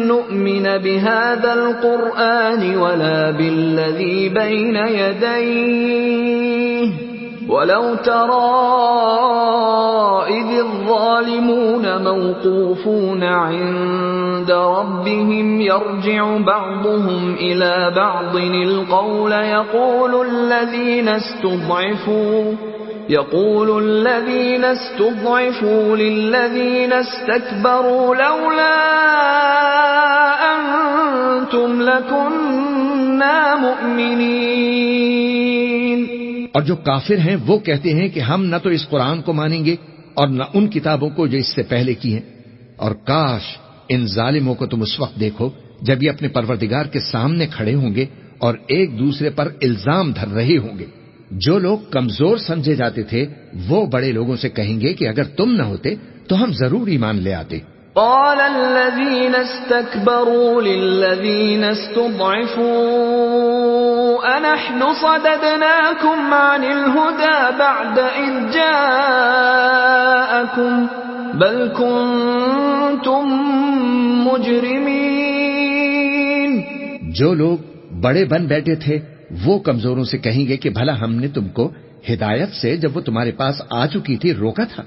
نؤمن بهذا القرآن ولا بالذي بين يديه ولو ترى إذ الظالمون موقوفون عند ربهم يرجع بعضهم إلى بعض القول يقول الذين استضعفوا للذين استكبروا لولا أنتم لكنا مؤمنين۔ اور جو کافر ہیں وہ کہتے ہیں کہ ہم نہ تو اس قرآن کو مانیں گے اور نہ ان کتابوں کو جو اس سے پہلے کی ہیں، اور کاش ان ظالموں کو تم اس وقت دیکھو جب یہ اپنے پروردگار کے سامنے کھڑے ہوں گے اور ایک دوسرے پر الزام دھر رہے ہوں گے۔ جو لوگ کمزور سمجھے جاتے تھے وہ بڑے لوگوں سے کہیں گے کہ اگر تم نہ ہوتے تو ہم ضرور ایمان لے آتے۔ قال الذين استكبروا للذين استضعفوا أنحن صددناكم عن الهدى بعد إذ جاءكم بل كنتم مجرمين. جو لوگ بڑے بن بیٹھے تھے وہ کمزوروں سے کہیں گے کہ بھلا ہم نے تم کو ہدایت سے جب وہ تمہارے پاس آ چکی تھی روکا تھا؟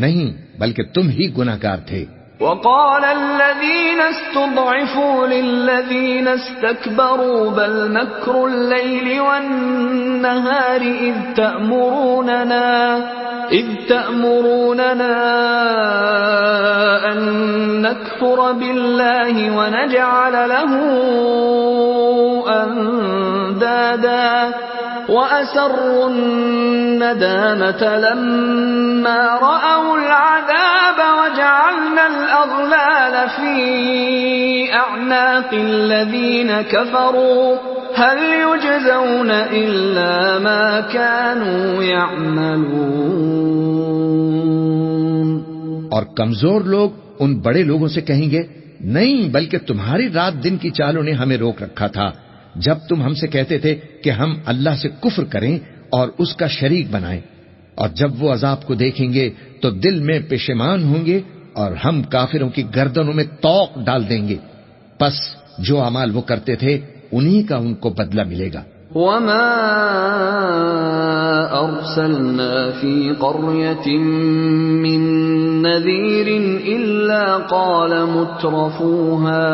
نہیں، بلکہ تم ہی گناہگار تھے. وقال الذين استضعفوا للذين استكبروا بل مكر الليل والنهار إذ تأمروننا أن نكفر بالله ونجعل له أندادا وأسروا الندامة لما رأوا العذاب وجعلنا الأغلال في أعناق الذين كفروا هل يجزون إلا ما كانوا يعملون. اور کمزور لوگ ان بڑے لوگوں سے کہیں گے نہیں، بلکہ تمہاری رات دن کی چالوں نے ہمیں روک رکھا تھا جب تم ہم سے کہتے تھے کہ ہم اللہ سے کفر کریں اور اس کا شریک بنائیں، اور جب وہ عذاب کو دیکھیں گے تو دل میں پشیمان ہوں گے اور ہم کافروں کی گردنوں میں طوق ڈال دیں گے. پس جو اعمال وہ کرتے تھے انہی کا ان کو بدلہ ملے گا. وما أرسلنا في قرية من نذير إلا قال مترفوها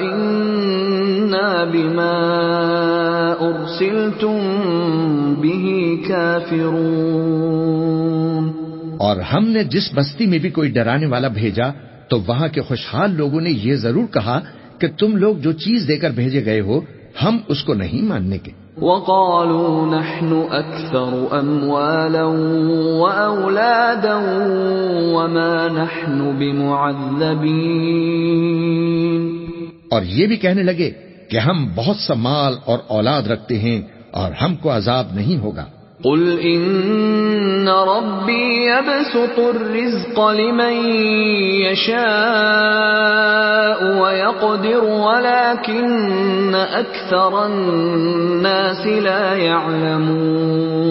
إنا بما أرسلتم به كافرون. اور ہم نے جس بستی میں بھی کوئی ڈرانے والا بھیجا تو وہاں کے خوشحال لوگوں نے یہ ضرور کہا کہ تم لوگ جو چیز دے کر بھیجے گئے ہو ہم اس کو نہیں ماننے کے. وقالوا نحن أكثر أموالا وأولادا وما نحن بمعذبين. اور یہ بھی کہنے لگے کہ ہم بہت سا مال اور اولاد رکھتے ہیں اور ہم کو عذاب نہیں ہوگا. قل ان ربی یبسط الرزق لمن یشاء ویقدر ولكن اکثر الناس لا يعلمون.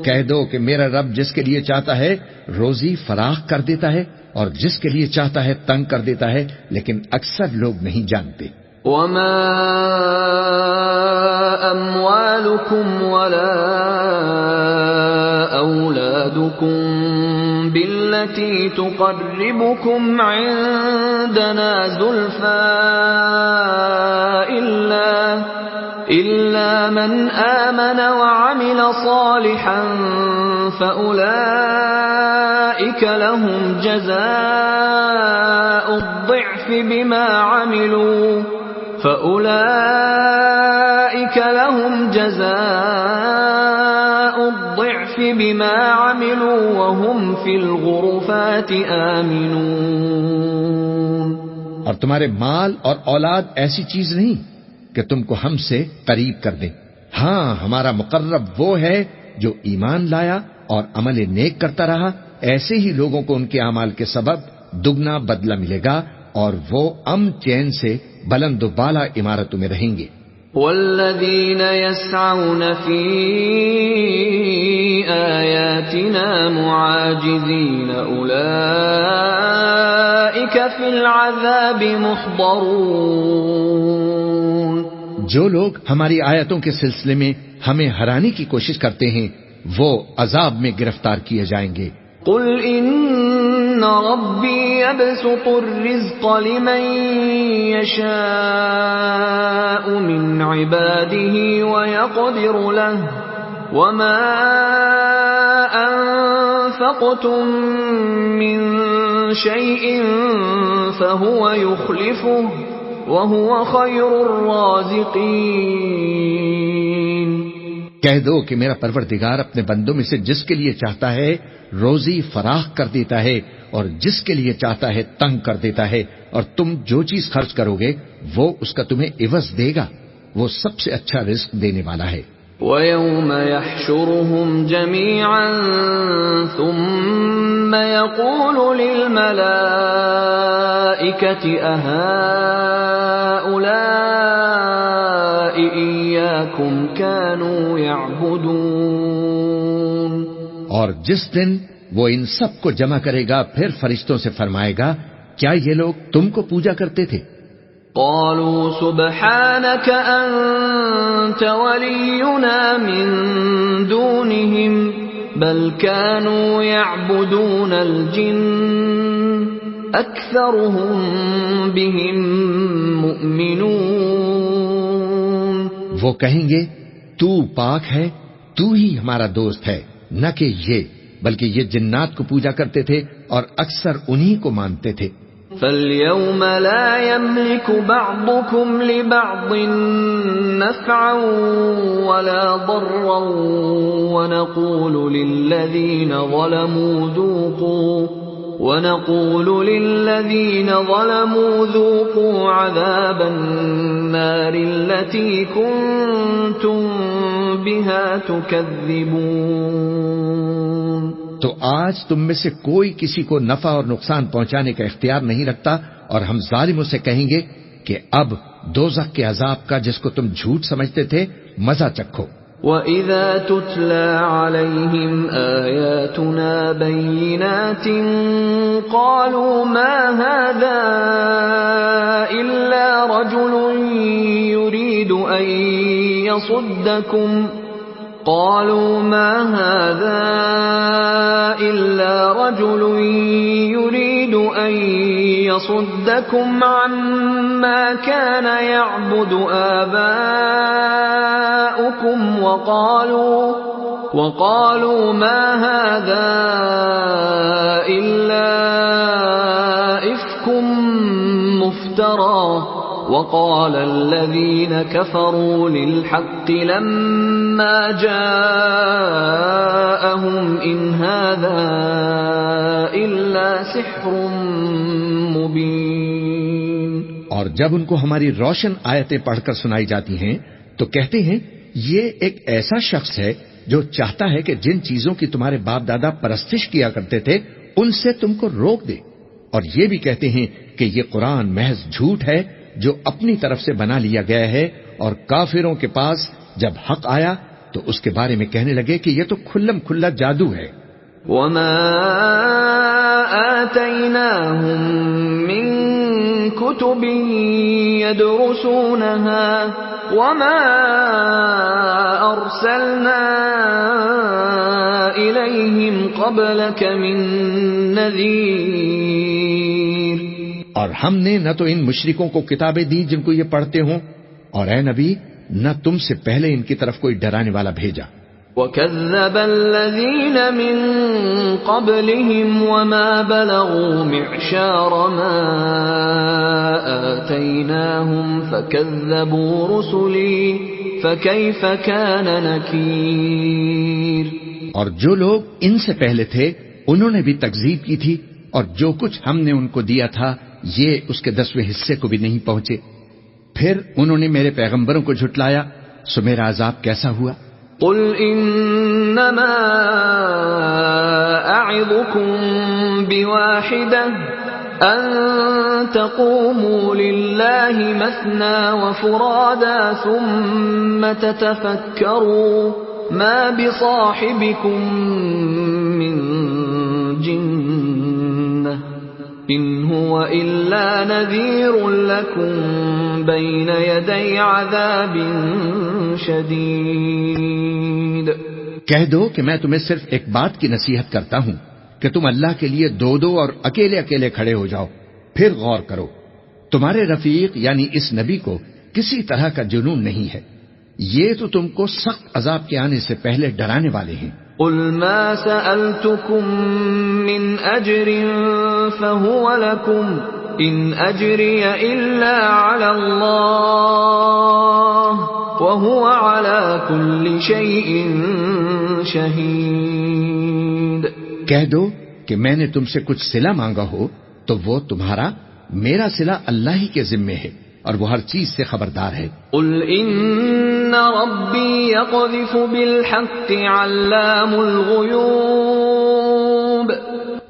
کہہ دو کہ میرا رب جس کے لیے چاہتا ہے روزی فراخ کر دیتا ہے اور جس کے لیے چاہتا ہے تنگ کر دیتا ہے، لیکن اکثر لوگ نہیں جانتے. وما أموالكم ولا أولادكم بالتي تقربكم عندنا زلفى إلا من آمن وعمل صالحا فأولئك لهم جزاء الضعف بما عملوا وهم في الغرفات آمنون. اور تمہارے مال اور اولاد ایسی چیز نہیں کہ تم کو ہم سے قریب کر دیں. ہاں، ہمارا مقرب وہ ہے جو ایمان لایا اور عمل نیک کرتا رہا. ایسے ہی لوگوں کو ان کے اعمال کے سبب دگنا بدلہ ملے گا اور وہ امن چین سے بلند و بالا عمارتوں میں رہیں گے. والذین یسعون فی آیاتنا معاجزین اولئک فی العذاب محضرون. جو لوگ ہماری آیتوں کے سلسلے میں ہمیں ہرانے کی کوشش کرتے ہیں وہ عذاب میں گرفتار کیے جائیں گے. قل ان ربی یبسط الرزق لمن یشاء من عباده ویقدر له وما انفقتم من شیء فهو یخلفه وهو خیر الرازقین. کہہ دو کہ میرا پروردگار اپنے بندوں میں سے جس کے لیے چاہتا ہے روزی فراخ کر دیتا ہے اور جس کے لیے چاہتا ہے تنگ کر دیتا ہے، اور تم جو چیز خرچ کرو گے وہ اس کا تمہیں عوض دے گا. وہ سب سے اچھا رزق دینے والا ہے. وَيَوْمَ يَحْشُرُهُمْ جَمِيعًا ثُمَّ يَقُولُ لِلْمَلَائِكَةِ أَهَؤُلَاءِ إِيَّاكُمْ كَانُوا يَعْبُدُونَ۔ اور جس دن وہ ان سب کو جمع کرے گا پھر فرشتوں سے فرمائے گا، کیا یہ لوگ تم کو پوجا کرتے تھے؟ قالوا سبحانك أنت ولينا من دونهم بل كانوا يعبدون الجن أكثرهم بهم مؤمنون۔ وہ کہیں گے تو پاک ہے، تو ہی ہمارا دوست ہے، نہ کہ یہ، بلکہ یہ جنات کو پوجا کرتے تھے اور اکثر انہی کو مانتے تھے۔ فَالْيَوْمَ لَا يَمْلِكُ بَعْضُكُمْ لِبَعْضٍ نَفْعًا وَلَا ضَرًّا وَنَقُولُ لِلَّذِينَ ظَلَمُوا ذُوقُوا عَذَابَ النَّارِ الَّتِي كُنتُم بِهَا تُكَذِّبُونَ۔ تو آج تم میں سے کوئی کسی کو نفع اور نقصان پہنچانے کا اختیار نہیں رکھتا، اور ہم ظالموں سے کہیں گے کہ اب دوزخ کے عذاب کا جس کو تم جھوٹ سمجھتے تھے مزہ چکھو۔ وَإِذَا تُتْلَى عَلَيْهِمْ آيَاتُنَا بَيِّنَاتٍ قَالُوا مَا هَذَا إِلَّا رَجُلٌ يُرِيدُ أَن يَصُدَّكُمْ عَمَّا كَانَ يَعْبُدُ آبَاؤُكُمْ وَقَالُوا مَا هَذَا إِلَّا إِفْكٌ مُفْتَرًى وَقَالَ الَّذِينَ كَفَرُوا لِلْحَقِّ لَمَّا جَاءَهُمْ إِنْ هَذَا إِلَّا سِحْرٌ مُبِينٌ۔ اور جب ان کو ہماری روشن آیتیں پڑھ کر سنائی جاتی ہیں تو کہتے ہیں یہ ایک ایسا شخص ہے جو چاہتا ہے کہ جن چیزوں کی تمہارے باپ دادا پرستش کیا کرتے تھے ان سے تم کو روک دے، اور یہ بھی کہتے ہیں کہ یہ قرآن محض جھوٹ ہے جو اپنی طرف سے بنا لیا گیا ہے، اور کافروں کے پاس جب حق آیا تو اس کے بارے میں کہنے لگے کہ یہ تو کھلم کھلا جادو ہے۔ وَمَا آتَيْنَاهُم مِّن كُتُبٍ يَدْرُسُونَهَا وَمَا أَرْسَلْنَا إِلَيْهِمْ قَبْلَكَ مِن نَّذِيرٍ۔ اور ہم نے نہ تو ان مشرکوں کو کتابیں دی جن کو یہ پڑھتے ہوں، اور اے نبی نہ تم سے پہلے ان کی طرف کوئی ڈرانے والا بھیجا۔ وَكَذَّبَ الَّذِينَ مِن قَبْلِهِمْ وَمَا بَلَغُوا مِعْشَارَ مَا آتَيْنَاهُمْ فَكَذَّبُوا رُسُلِي فَكَيْفَ كَانَ نَكِيرِ۔ اور جو لوگ ان سے پہلے تھے انہوں نے بھی تکذیب کی تھی، اور جو کچھ ہم نے ان کو دیا تھا یہ اس کے 10ویں حصے کو بھی نہیں پہنچے، پھر انہوں نے میرے پیغمبروں کو جھٹلایا، سو میرا عذاب کیسا ہوا۔ قل انما اعظكم بواحدة ان تقوموا لله مثنى وفرادا ثم تتفكروا ما بصاحبكم من جنة ان هو الا نذير لكم بين يدي عذاب شدید۔ کہہ دو کہ میں تمہیں صرف ایک بات کی نصیحت کرتا ہوں کہ تم اللہ کے لیے دو دو اور اکیلے اکیلے کھڑے ہو جاؤ، پھر غور کرو، تمہارے رفیق یعنی اس نبی کو کسی طرح کا جنون نہیں ہے، یہ تو تم کو سخت عذاب کے آنے سے پہلے ڈرانے والے ہیں۔ قل ما سألتكم من أجر فهو لكم إن أجري إلا على الله وهو على كل شيء شهيد۔ کہہ دو کہ میں نے تم سے کچھ صلہ مانگا ہو تو وہ تمہارا، میرا صلہ اللہ ہی کے ذمے ہے، اور وہ ہر چیز سے خبردار ہے. قل ان ربی یقذف بالحق علام الغیوب.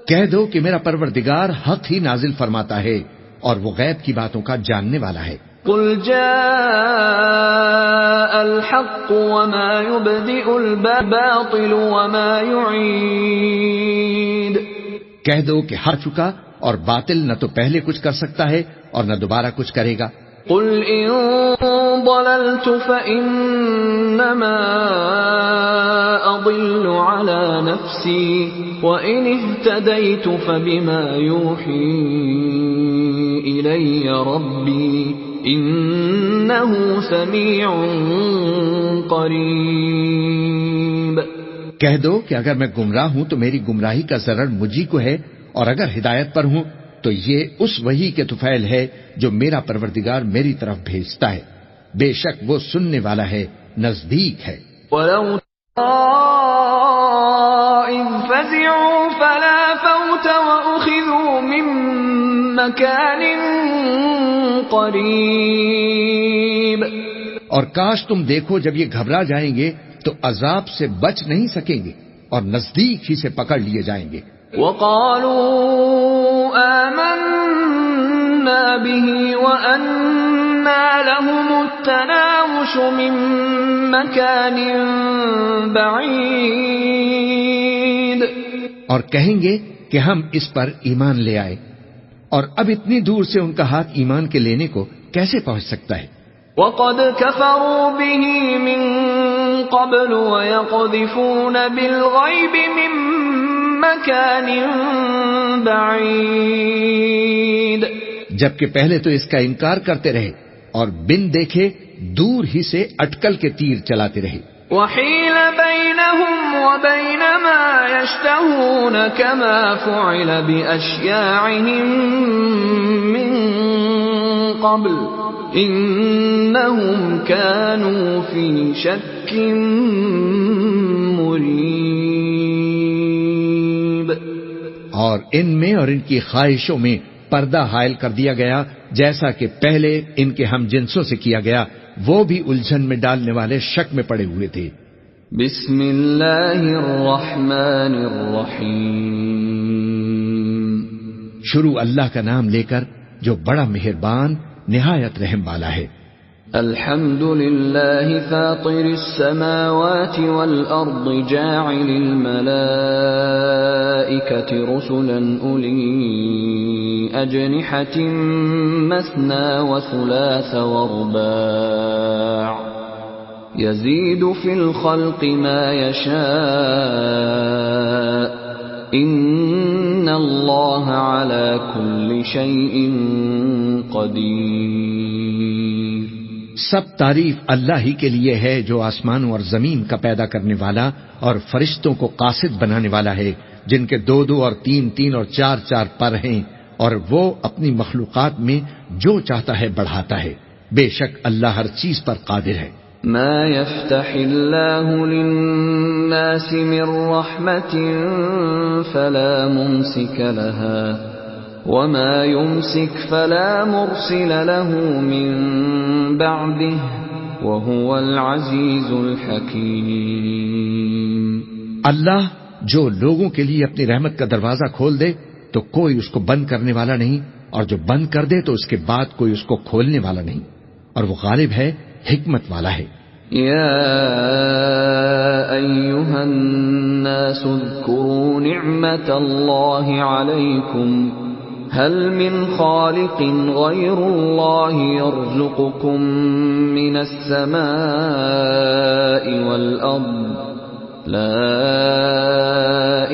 کہہ دو کہ میرا پروردگار حق ہی نازل فرماتا ہے اور وہ غیب کی باتوں کا جاننے والا ہے. قل جاء الحق وما يبدئ الباطل وما يعيد. کہہ دو کہ ہار چکا اور باطل نہ تو پہلے کچھ کر سکتا ہے اور نہ دوبارہ کچھ کرے گا. قل ان ضللت فانما اضل على نفسي وان اهتديت فبما يوحي الي ربي انه سميع قريب. کہہ دو کہ اگر میں گمراہ ہوں تو میری گمراہی کا ضرر مجھی کو ہے اور اگر ہدایت پر ہوں تو یہ اس وحی کے طفیل ہے جو میرا پروردگار میری طرف بھیجتا ہے. بے شک وہ سننے والا ہے، نزدیک ہے. وَلَوْ إِذْ فَزِعُوا فَلَا فَوْتَ وَأُخِذُوا مِن مَّكَانٍ قَرِيبٍ. اور کاش تم دیکھو جب یہ گھبرا جائیں گے تو عذاب سے بچ نہیں سکیں گے اور نزدیک ہی سے پکڑ لیے جائیں گے. وَقَالُوا آمَنَّا بِهِ وَأَنَّا لَهُمُ التَّنَاوُشُ مِن مَّكَانٍ بَعِيدٍ. اور کہیں گے کہ ہم اس پر ایمان لے آئے اور اب اتنی دور سے ان کا ہاتھ ایمان کے لینے کو کیسے پہنچ سکتا ہے. وَقَدْ كَفَرُوا بِهِ مِن قَبْلُ وَيَقْذِفُونَ بِالْغَيْبِ مِن مَّكَانٍ بَعِيدٍ. جبکہ پہلے تو اس کا انکار کرتے رہے اور بن دیکھے دور ہی سے اٹکل کے تیر چلاتے رہے. وَحِيلَ بَيْنَهُمْ وَبَيْنَ مَا يَشْتَهُونَ كَمَا فُعِلَ بِأَشْيَاعِهِم مِّن قَبْلُ إِنَّهُمْ كَانُوا فِي شَكٍّ مُّرِيبٍ. اور ان میں اور ان کی خواہشوں میں پردہ حائل کر دیا گیا جیسا کہ پہلے ان کے ہم جنسوں سے کیا گیا. وہ بھی الجھن میں ڈالنے والے شک میں پڑے ہوئے تھے. بسم اللہ الرحمن الرحیم. شروع اللہ کا نام لے کر جو بڑا مہربان نہایت رحم والا ہے. الحمد للہ فاطر السماوات والارض جاعل الملائکة رسلا اولی اجنحة مثنى وثلاث ورباع يزيد في الخلق ما يشاء ان اللہ على كل شيء قدیر. سب تعریف اللہ ہی کے لیے ہے جو آسمانوں اور زمین کا پیدا کرنے والا اور فرشتوں کو قاصد بنانے والا ہے جن کے 2 اور 3 اور 4 پر ہیں اور وہ اپنی مخلوقات میں جو چاہتا ہے بڑھاتا ہے. بے شک اللہ ہر چیز پر قادر ہے. ما يفتح الله للناس من رحمة فلا ممسك لها وما يمسك فلا مرسل له من بعده وهو العزيز الحكيم. اللہ جو لوگوں کے لیے اپنی رحمت کا دروازہ کھول دے تو کوئی اس کو بند کرنے والا نہیں اور جو بند کر دے تو اس کے بعد کوئی اس کو کھولنے والا نہیں اور وہ غالب ہے، حکمت والا ہے. یا ایھا الناس اذکروا نعمت اللہ علیکم هل من خالق غیر اللہ یرزقکم من السماء والارض لا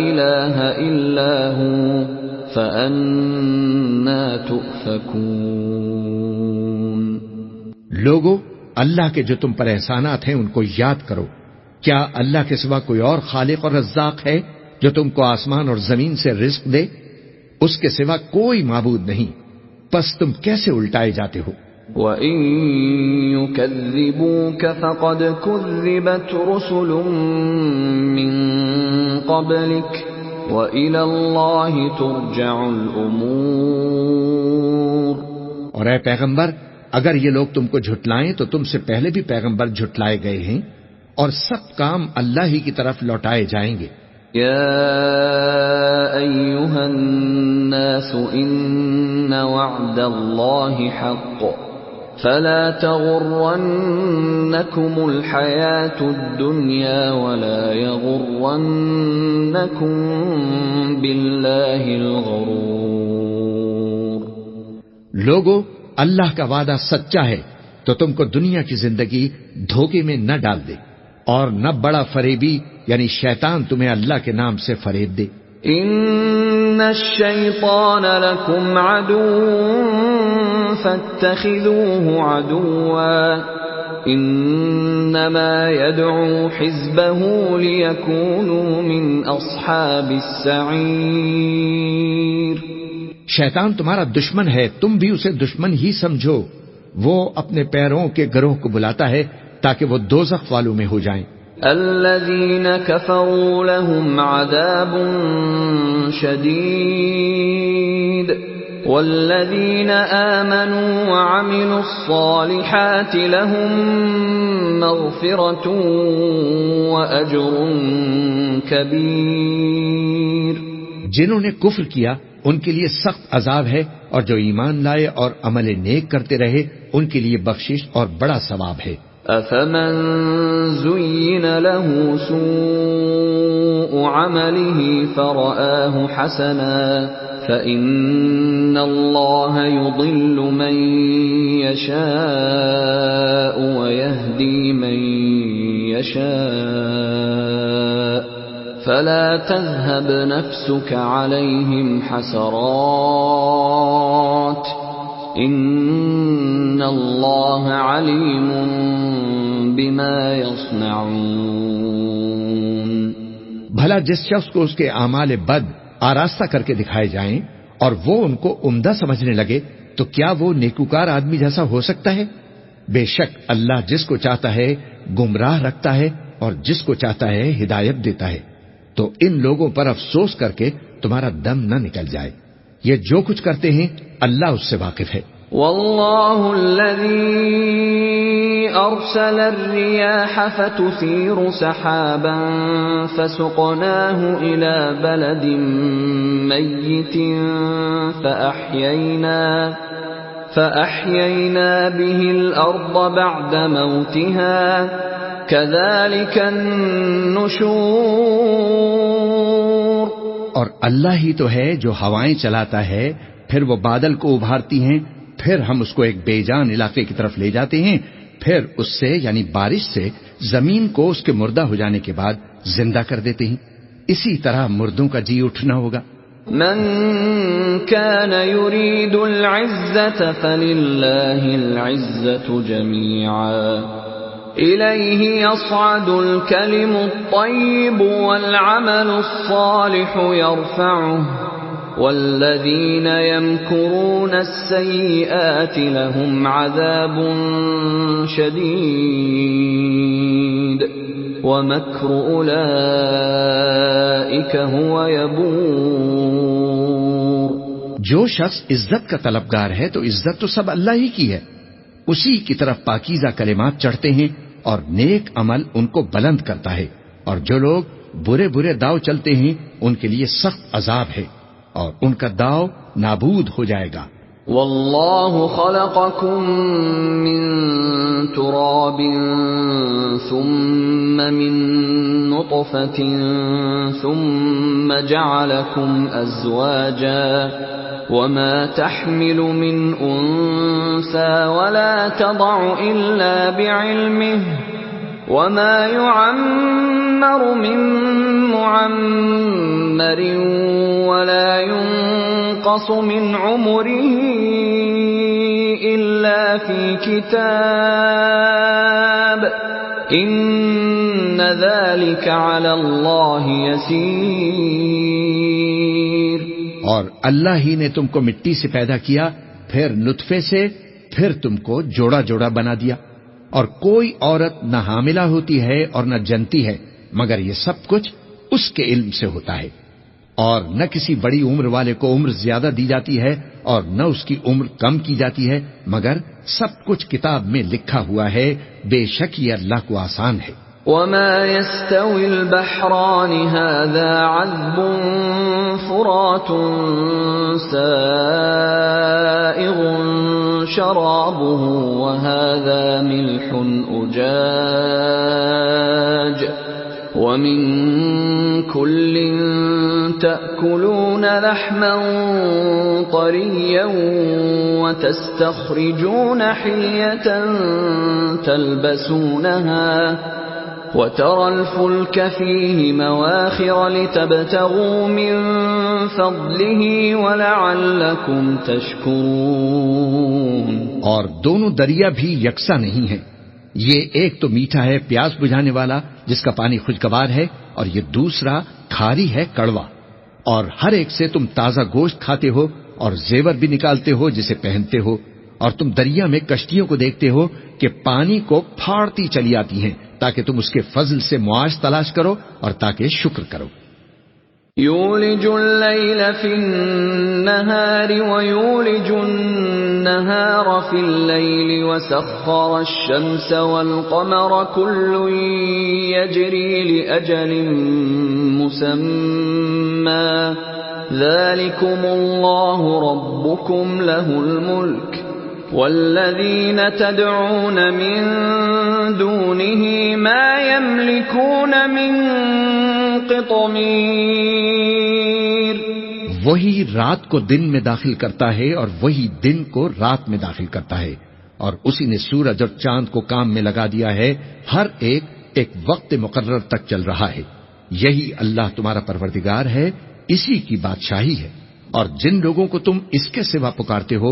الہ الا هو فأنا تؤفکون. لوگو، اللہ کے جو تم پر احسانات ہیں ان کو یاد کرو. کیا اللہ کے سوا کوئی اور خالق اور رزاق ہے جو تم کو آسمان اور زمین سے رزق دے؟ اس کے سوا کوئی معبود نہیں. پس تم کیسے الٹائے جاتے ہو؟ وَإِن يُكَذِّبُوكَ فَقَدْ كُذِّبَتْ رُسُلٌ مِّن قَبْلِكَ وَإِلَى اللَّهِ تُرْجَعُ الْأُمُورُ. اور اے پیغمبر، اگر یہ لوگ تم کو جھٹلائیں تو تم سے پہلے بھی پیغمبر جھٹلائے گئے ہیں، اور سب کام اللہ ہی کی طرف لوٹائے جائیں گے۔ يا أيها الناس إن وعد الله حق فلا تغرنكم الحياة الدنيا ولا يغرنكم بالله الغرور۔ لوگو، اللہ کا وعدہ سچا ہے تو تم کو دنیا کی زندگی دھوکے میں نہ ڈال دے، اور نہ بڑا فریبی یعنی شیطان تمہیں اللہ کے نام سے فریب دے۔ ان الشیطان لکم عدو فاتخذوه عدوا انما يدعو حزبه ليكونوا من اصحاب السعیر۔ شیطان تمہارا دشمن ہے، تم بھی اسے دشمن ہی سمجھو، وہ اپنے پیروں کے گروہ کو بلاتا ہے تاکہ وہ دوزخ والوں میں ہو جائیں۔ الذين كفروا لهم عذاب شديد والذين آمنوا وعملوا الصالحات لهم مغفرة وأجر كبير۔ جنہوں نے کفر کیا ان کے لیے سخت عذاب ہے، اور جو ایمان لائے اور عمل نیک کرتے رہے ان کے لیے بخشش اور بڑا ثواب ہے۔ أفمن زين له سوء عمله فرآه حسنا فإن الله يضل من يشاء ويهدي من يشاء فلا تذهب نفسك عليهم حسرات ان اللہ علیم بما یصنعون۔ بھلا جس شخص کو اس کے اعمال بد آراستہ کر کے دکھائے جائیں اور وہ ان کو عمدہ سمجھنے لگے تو کیا وہ نیکوکار آدمی جیسا ہو سکتا ہے؟ بے شک اللہ جس کو چاہتا ہے گمراہ رکھتا ہے اور جس کو چاہتا ہے ہدایت دیتا ہے۔ تو ان لوگوں پر افسوس کر کے تمہارا دم نہ نکل جائے، یہ جو کچھ کرتے ہیں اللہ اس سے واقف ہے۔ واللہ الذی ارسل الرياح فتثير سحابا فسقناه الى بلد ميت فأحيينا به الارض بعد موتها كذلك النشور۔ اور اللہ ہی تو ہے جو ہوائیں چلاتا ہے، پھر وہ بادل کو ابھارتی ہیں، پھر ہم اس کو ایک بے جان علاقے کی طرف لے جاتے ہیں، پھر اس سے یعنی بارش سے زمین کو اس کے مردہ ہو جانے کے بعد زندہ کر دیتے ہیں۔ اسی طرح مردوں کا جی اٹھنا ہوگا۔ من كان يريد العزة فلله العزة جميعا إليه يصعد الكلم الطيب والعمل الصالح يرفعه والذين يمكرون السيئات لهم عذاب شديد ومكر أولئك هو يبور۔ جو شخص عزت کا طلبگار ہے تو عزت تو سب اللہ ہی کی ہے، اسی کی طرف پاکیزہ کلمات چڑھتے ہیں اور نیک عمل ان کو بلند کرتا ہے، اور جو لوگ برے برے داؤ چلتے ہیں ان کے لیے سخت عذاب ہے اور ان کا داؤ نابود ہو جائے گا۔ واللہ خلقکم من تراب ثم من نطفة ثم جعلکم ازواجا وما تحمل من انثى ولا تضع الا بعلمه وما يعمر من معمر ولا ينقص من عمره إلا في كتاب إن ذلك على الله يسير۔ اور اللہ ہی نے تم کو مٹی سے پیدا کیا، پھر نطفے سے، پھر تم کو جوڑا جوڑا بنا دیا، اور کوئی عورت نہ حاملہ ہوتی ہے اور نہ جنتی ہے مگر یہ سب کچھ اس کے علم سے ہوتا ہے، اور نہ کسی بڑی عمر والے کو عمر زیادہ دی جاتی ہے اور نہ اس کی عمر کم کی جاتی ہے، مگر سب کچھ کتاب میں لکھا ہوا ہے، بے شک یہ اللہ کو آسان ہے۔ وما يستوي البحران هذا عذب فرات سائغ شرابه وهذا ملح أجاج ومن كل تأكلون لحما طريا وتستخرجون حلية تلبسونها وترى الفلك فيه مواخر لتبتغوا من فضله ولعلكم تشكرون۔ اور دونوں دریا بھی یکساں نہیں ہیں، یہ ایک تو میٹھا ہے پیاس بجھانے والا جس کا پانی خوشگوار ہے، اور یہ دوسرا کھاری ہے کڑوا، اور ہر ایک سے تم تازہ گوشت کھاتے ہو اور زیور بھی نکالتے ہو جسے پہنتے ہو، اور تم دریا میں کشتیوں کو دیکھتے ہو کہ پانی کو پھاڑتی چلی آتی ہیں تاکہ تم اس کے فضل سے معاش تلاش کرو اور تاکہ شکر کرو۔ یولج اللیل فی النہار ویولج النہار فی اللیل وسخر الشمس والقمر کل یجری لأجل مسمى ذلکم اللہ ربکم لہ الملک والذین تدعون من دونه ما يملكون من قطمیر۔ وہی رات کو دن میں داخل کرتا ہے اور وہی دن کو رات میں داخل کرتا ہے، اور اسی نے سورج اور چاند کو کام میں لگا دیا ہے، ہر ایک ایک وقت مقرر تک چل رہا ہے۔ یہی اللہ تمہارا پروردگار ہے، اسی کی بادشاہی ہے۔ اور جن لوگوں کو تم اس کے سوا پکارتے ہو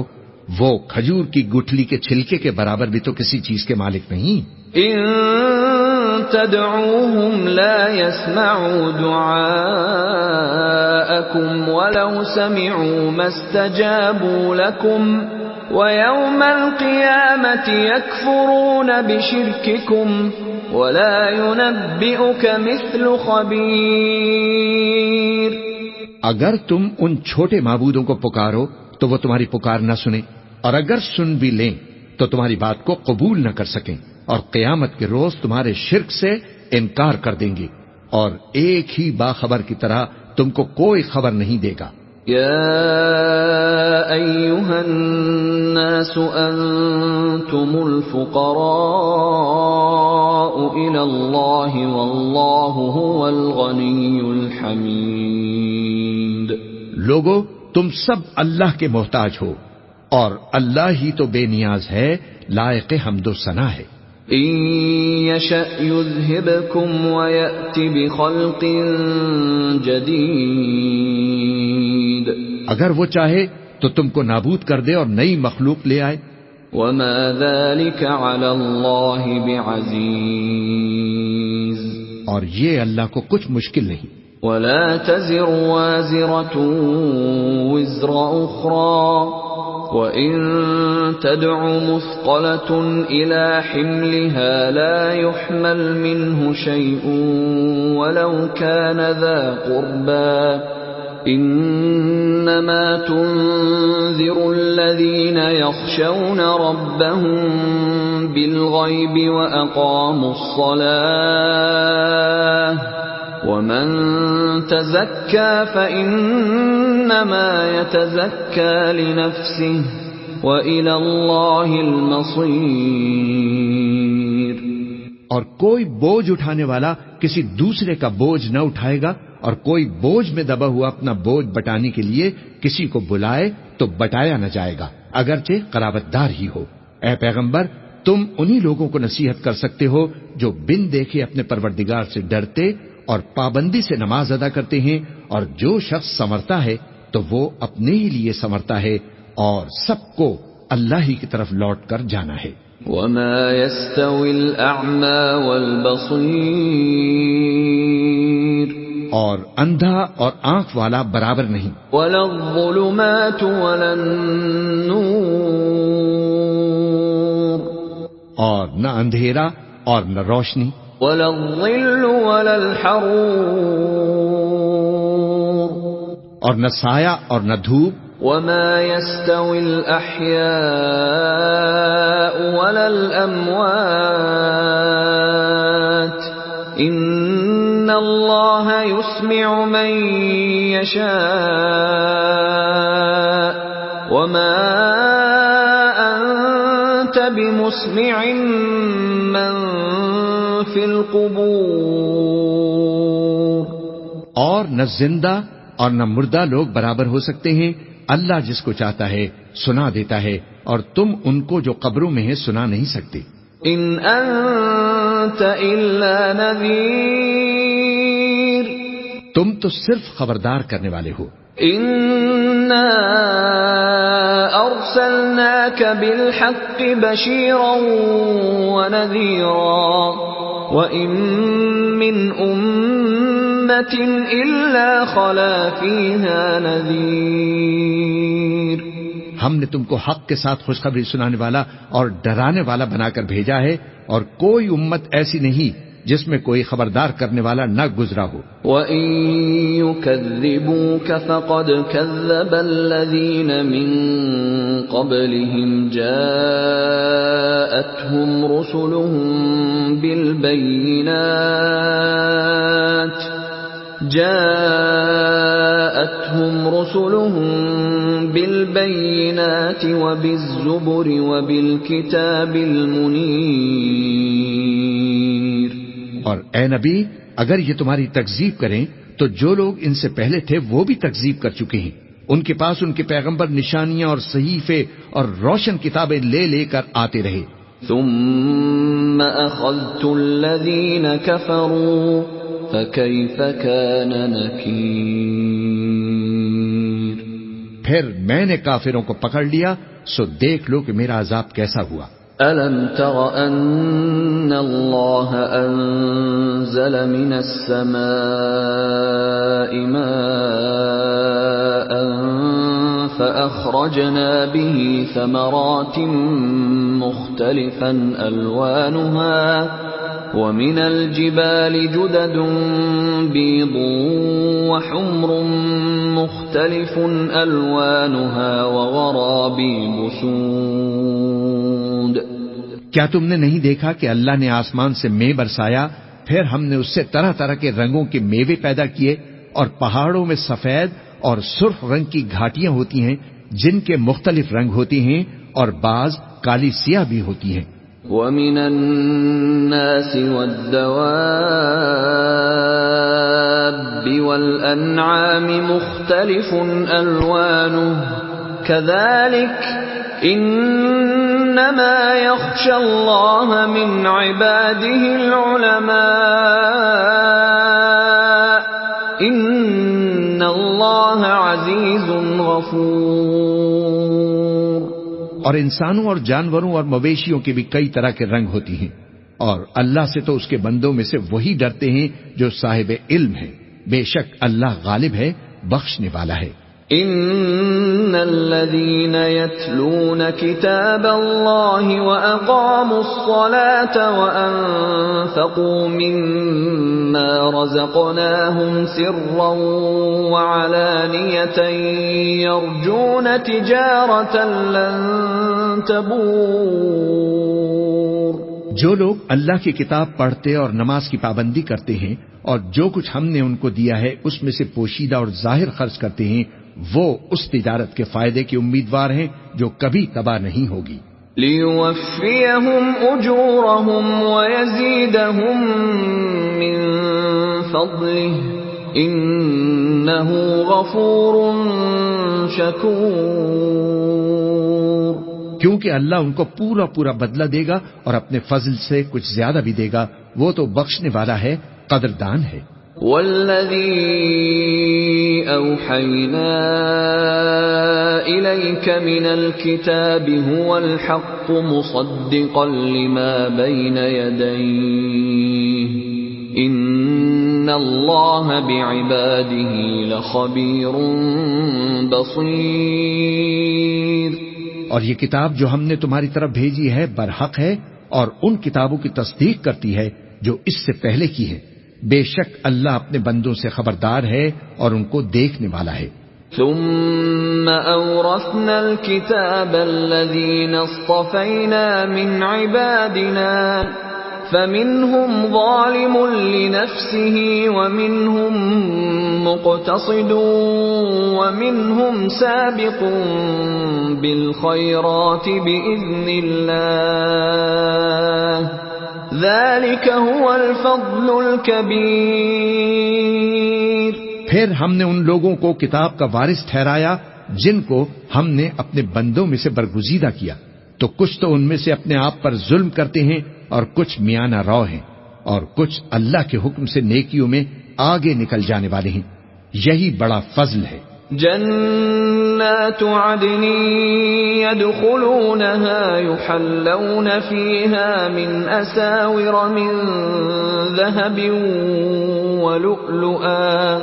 وہ کھجور کی گٹھلی کے چھلکے کے برابر بھی تو کسی چیز کے مالک نہیں۔ ان تدعوهم لا يسمعوا دعاءكم ولو سمعوا ما استجابوا لكم ويوم القيامة يكفرون بشرككم ولا ينبئك مثل خبير۔ اگر تم ان چھوٹے معبودوں کو پکارو تو وہ تمہاری پکار نہ سنیں، اور اگر سن بھی لیں تو تمہاری بات کو قبول نہ کر سکیں، اور قیامت کے روز تمہارے شرک سے انکار کر دیں گے، اور ایک ہی باخبر کی طرح تم کو کوئی خبر نہیں دے گا۔ یا ایھا الناس انتم الفقراء الی اللہ واللہ هو الغنی الحمید۔ لوگو تم سب اللہ کے محتاج ہو، اور اللہ ہی تو بے نیاز ہے، لائق حمد و ثنا ہے۔ ان یشأ یذھبکم ویأت بخلق جدید۔ اگر وہ چاہے تو تم کو نابود کر دے اور نئی مخلوق لے آئے۔ وما ذلک علی اللہ بعزیز۔ اور یہ اللہ کو کچھ مشکل نہیں۔ ولا تزر وازرة وزر أخرى وإن تدع مثقلة إلى حملها لا يحمل منه شيء ولو كان ذا قربى إنما تنذر الذين يخشون ربهم بالغيب وأقاموا الصلاة ومن تزكى فإنما يتزكى لنفسه وإلى الله المصير۔ اور کوئی بوجھ اٹھانے والا کسی دوسرے کا بوجھ نہ اٹھائے گا، اور کوئی بوجھ میں دبا ہوا اپنا بوجھ بٹانے کے لیے کسی کو بلائے تو بٹایا نہ جائے گا، اگرچہ قرابت دار ہی ہو۔ اے پیغمبر، تم انہی لوگوں کو نصیحت کر سکتے ہو جو بن دیکھے اپنے پروردگار سے ڈرتے اور پابندی سے نماز ادا کرتے ہیں، اور جو شخص سنورتا ہے تو وہ اپنے ہی لیے سنورتا ہے، اور سب کو اللہ ہی کی طرف لوٹ کر جانا ہے۔ وما يستوي الأعمى والبصير۔ اور اندھا اور آنکھ والا برابر نہیں۔ ولا الظلمات ولا النور۔ اور نہ اندھیرا اور نہ روشنی۔ ولا الظل ولا الحرور۔ اور نہ سایہ اور نہ دھوپ وما يستوي الأحياء ولا الأموات إن الله يسمع من يشاء وما أنت بمسمع من في القبور. اور نہ زندہ اور نہ مردہ لوگ برابر ہو سکتے ہیں. اللہ جس کو چاہتا ہے سنا دیتا ہے اور تم ان کو جو قبروں میں ہیں سنا نہیں سکتے. ان انت الا نذیر تم تو صرف خبردار کرنے والے ہو. انا ارسلناک بالحق بشیرا ونذیرا وان من امة الا خلا فیہا نذیر. ہم نے تم کو حق کے ساتھ خوشخبری سنانے والا اور ڈرانے والا بنا کر بھیجا ہے اور کوئی امت ایسی نہیں جس میں کوئی خبردار کرنے والا نہ گزرا ہو. وَإِن يُكَذِّبُوكَ فَقَدْ كَذَّبَ الَّذِينَ مِن قَبْلِهِمْ جَاءَتْهُمْ رُسُلُهُم بِالْبَيِّنَاتِ وَبِالزُّبُرِ وَبِالْكِتَابِ الْمُنِيرِ. اور اے نبی اگر یہ تمہاری تکذیب کریں تو جو لوگ ان سے پہلے تھے وہ بھی تکذیب کر چکے ہیں. ان کے پاس ان کے پیغمبر نشانیاں اور صحیفے اور روشن کتابیں لے لے کر آتے رہے. ثم اخذت الذين كفروا فكيف كان نكير. پھر میں نے کافروں کو پکڑ لیا سو دیکھ لو کہ میرا عذاب کیسا ہوا. أَلَمْ تَرَ أَنَّ اللَّهَ أَنزَلَ مِنَ السَّمَاءِ مَاءً فَأَخْرَجْنَا بِهِ ثَمَرَاتٍ مُخْتَلِفًا أَلْوَانُهَا وَمِنَ الْجِبَالِ جُدَدٌ بِيضٌ وَحُمْرٌ مُخْتَلِفٌ أَلْوَانُهَا وَغَرَابِيبُ سُودٌ. کیا تم نے نہیں دیکھا کہ اللہ نے آسمان سے مے برسایا پھر ہم نے اس سے طرح طرح کے رنگوں کے میوے پیدا کیے اور پہاڑوں میں سفید اور سرخ رنگ کی گھاٹیاں ہوتی ہیں جن کے مختلف رنگ ہوتی ہیں اور بعض کالی سیاہ بھی ہوتی ہیں. وَمِنَ النَّاسِ وَالدَّوَابِّ وَالْأَنْعَامِ مُخْتَلِفٌ أَلْوَانُهُ كَذَلِكَ إِنَّمَا يَخْشَى اللَّهَ مِنْ عِبَادِهِ الْعُلَمَاءُ إِنَّ اللَّهَ عَزِيزٌ غَفُورٌ. اور انسانوں اور جانوروں اور مویشیوں کے بھی کئی طرح کے رنگ ہوتی ہیں اور اللہ سے تو اس کے بندوں میں سے وہی ڈرتے ہیں جو صاحب علم ہیں. بے شک اللہ غالب ہے بخشنے والا ہے. ان الذين يتلون كتاب الله واقاموا الصلاه وانفقوا مما رزقناهم سرا وعلانيه يرجون تجاره لن تبور. جو لوگ اللہ کی کتاب پڑھتے اور نماز کی پابندی کرتے ہیں اور جو کچھ ہم نے ان کو دیا ہے اس میں سے پوشیدہ اور ظاہر خرچ کرتے ہیں وہ اس تجارت کے فائدے کے امیدوار ہیں جو کبھی تباہ نہیں ہوگی. لِيُوَفِّيَهُمْ أُجُورَهُمْ وَيَزِيدَهُمْ مِنْ فَضْلِهِ إِنَّهُ غَفُورٌ شَكُورٌ. کیونکہ اللہ ان کو پورا پورا بدلہ دے گا اور اپنے فضل سے کچھ زیادہ بھی دے گا. وہ تو بخشنے والا ہے قدردان ہے. وَالَّذِي أَوْحَيْنَا إِلَيْكَ مِنَ الْكِتَابِ هُوَ الْحَقُّ مُصَدِّقًا لِمَا بَيْنَ يَدَيْهِ إِنَّ اللَّهَ بِعِبَادِهِ لَخَبِيرٌ بَصِيرٌ. اور یہ کتاب جو ہم نے تمہاری طرف بھیجی ہے برحق ہے اور ان کتابوں کی تصدیق کرتی ہے جو اس سے پہلے کی ہے. بے شک اللہ اپنے بندوں سے خبردار ہے اور ان کو دیکھنے والا ہے. ثم أورثنا الكتاب الذين اصطفينا من عبادنا فمنهم ظالم لنفسه ومنهم مقتصد ومنهم سابق بالخيرات بإذن الله ذلك هو الفضل الكبير۔ پھر ہم نے ان لوگوں کو کتاب کا وارث ٹھہرایا جن کو ہم نے اپنے بندوں میں سے برگزیدہ کیا، تو کچھ تو ان میں سے اپنے آپ پر ظلم کرتے ہیں اور کچھ میانہ رو ہیں، اور کچھ اللہ کے حکم سے نیکیوں میں آگے نکل جانے والے ہیں۔ یہی بڑا فضل ہے۔ جنات عدن يدخلونها يحلون فيها من أساور من ذهب ولؤلؤا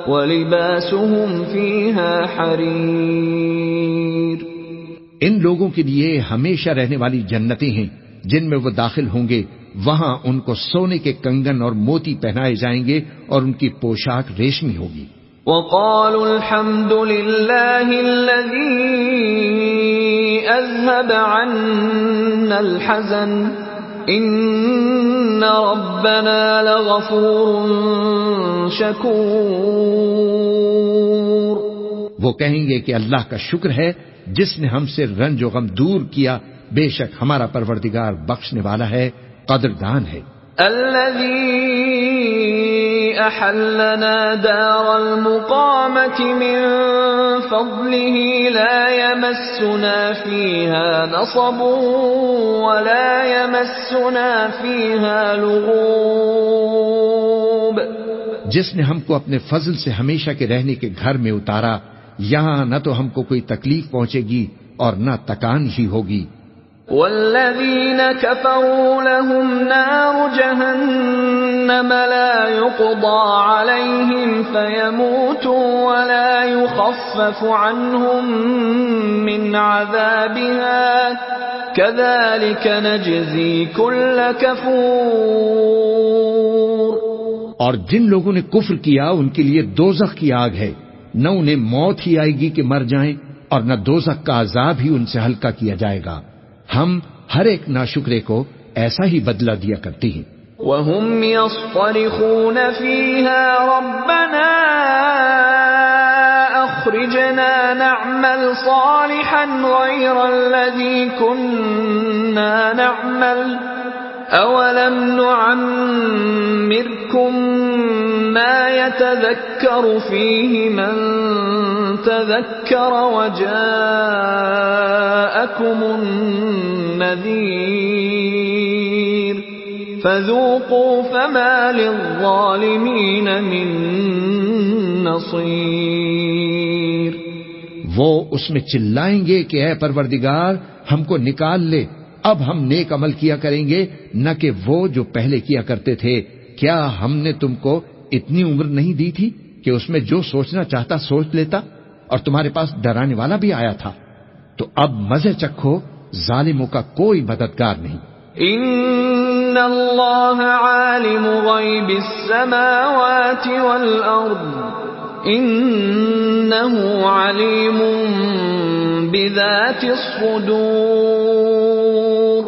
وَلِبَاسُهُمْ فِيهَا حَرِيرٌ۔ ان لوگوں کے لیے ہمیشہ رہنے والی جنتیں ہیں جن میں وہ داخل ہوں گے، وہاں ان کو سونے کے کنگن اور موتی پہنائے جائیں گے اور ان کی پوشاک ریشمی ہوگی۔ وَقَالُوا الْحَمْدُ لِلَّهِ الَّذِي أَذْهَبَ عَنَّا الْحَزَنَ إِنَّ رَبَّنَا لَغَفُورٌ شَكُورٌ۔ وہ کہیں گے کہ اللہ کا شکر ہے جس نے ہم سے رنج و غم دور کیا، بے شک ہمارا پروردگار بخشنے والا ہے، قدردان ہے۔ الذي أحلنا دار المقامة من فضله لا يمسنا فيها نصب ولا يمسنا فيها لغوب۔ جس نے ہم کو اپنے فضل سے ہمیشہ کے رہنے کے گھر میں اتارا، یہاں نہ تو ہم کو کوئی تکلیف پہنچے گی اور نہ تکان ہی ہوگی۔ والذین کفروا لهم نار جہنم لا يقضى عليهم فيموتوا ولا يخفف عنهم من عذابها كذلك نجزي كل كفور۔ اور جن لوگوں نے کفر کیا ان کے لیے دوزخ کی آگ ہے، نہ انہیں موت ہی آئے گی کہ مر جائیں اور نہ دوزخ کا عذاب ہی ان سے ہلکا کیا جائے گا۔ ہم ہر ایک ناشکرے کو ایسا ہی بدلہ دیا کرتے ہیں۔ وَهُمْ يَصْطَرِخُونَ فِيهَا رَبَّنَا أَخْرِجْنَا نَعْمَلْ صَالِحًا غَيْرَ الَّذِي كُنَّا نَعْمَلُ أَوَلَمْ نُعَمِّرْكُمْ مَا يَتَذَكَّرُ فِيهِ مَن تَذَكَّرَ وَجَاءَكُمُ النَّذِيرُ فَذُوقُوا فَمَا لِلظَّالِمِينَ مِن نَصِيرٍ۔ وہ اس میں چلائیں گے کہ اے پروردگار ہم کو نکال لے، اب ہم نیک عمل کیا کریں گے نہ کہ وہ جو پہلے کیا کرتے تھے۔ کیا ہم نے تم کو اتنی عمر نہیں دی تھی کہ اس میں جو سوچنا چاہتا سوچ لیتا، اور تمہارے پاس ڈرانے والا بھی آیا تھا؟ تو اب مزے چکھو، ظالموں کا کوئی مددگار نہیں۔ ان اللہ عالم غیب السماوات والارض انہ علیم بذات الصدور۔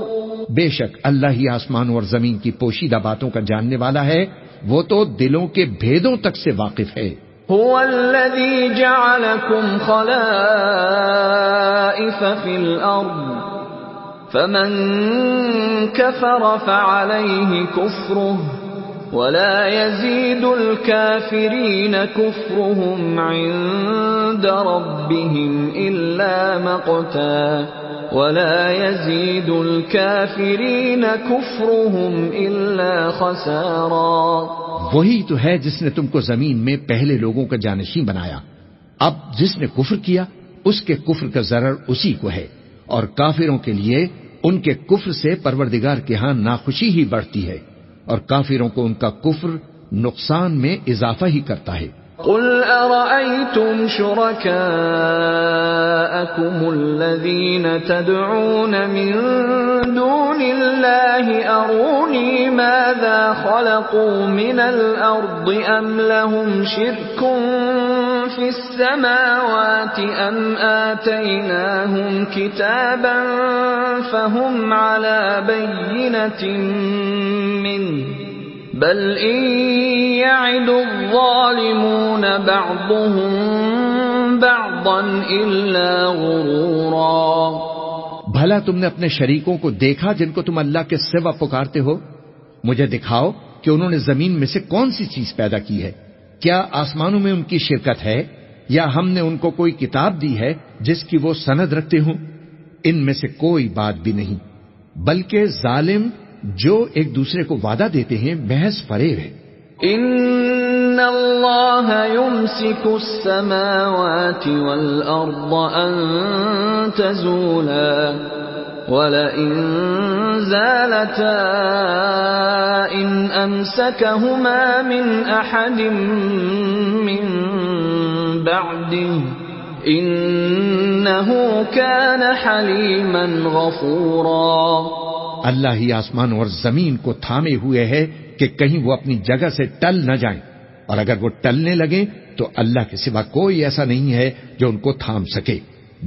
بے شک اللہ ہی آسمانوں اور زمین کی پوشیدہ باتوں کا جاننے والا ہے، وہ تو دلوں کے بھیدوں تک سے واقف ہے۔ هو الذي جعلكم خلائف في الأرض فمن كفر فعليه كفره ولا يزيد الكافرين كفرهم عند ربهم إلا مقتا ولا يزيد الكافرين كفرهم إلا خسارا۔ وہی تو ہے جس نے تم کو زمین میں پہلے لوگوں کا جانشین بنایا۔ اب جس نے کفر کیا اس کے کفر کا ضرر اسی کو ہے، اور کافروں کے لیے ان کے کفر سے پروردگار کے ہاں ناخوشی ہی بڑھتی ہے، اور کافروں کو ان کا کفر نقصان میں اضافہ ہی کرتا ہے۔ قل أرأيتم شركاءكم الذين تدعون من دون الله أروني ماذا خلقوا من الأرض أم لهم شرك في السماوات أم آتيناهم كتابا فهم على بينة منه بل إن يعد الظالمون بعضهم بعضا إلا غرورا۔ بھلا تم نے اپنے شریکوں کو دیکھا جن کو تم اللہ کے سوا پکارتے ہو؟ مجھے دکھاؤ کہ انہوں نے زمین میں سے کون سی چیز پیدا کی ہے؟ کیا آسمانوں میں ان کی شرکت ہے، یا ہم نے ان کو کوئی کتاب دی ہے جس کی وہ سند رکھتے ہوں؟ ان میں سے کوئی بات بھی نہیں، بلکہ ظالم جو ایک دوسرے کو وعدہ دیتے ہیں محض فریب ہے۔ ان اللہ یمسک السماوات والارض ان تزولا ولئن زالتا ان امسکہما من احد من بعده انہ کان حلیما غفورا۔ اللہ ہی آسمان اور زمین کو تھامے ہوئے ہے کہ کہیں وہ اپنی جگہ سے ٹل نہ جائیں، اور اگر وہ ٹلنے لگیں تو اللہ کے سوا کوئی ایسا نہیں ہے جو ان کو تھام سکے،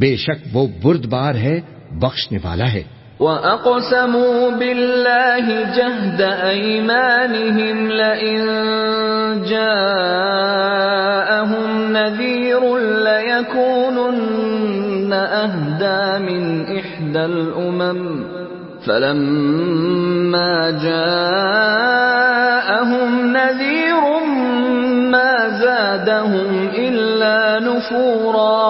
بے شک وہ بردبار ہے، بخشنے والا ہے۔ وَأَقْسَمُوا بِاللَّهِ جَهْدَ أَيْمَانِهِمْ لَئِن جَاءَهُمْ نَذِيرٌ لَيَكُونُنَّ أَهْدَى مِنْ إِحْدَى الْأُمَمِ فَلَمَّا جَاءَهُمْ نَذِيرٌ مَا زَادَهُمْ إِلَّا نُفُورًا۔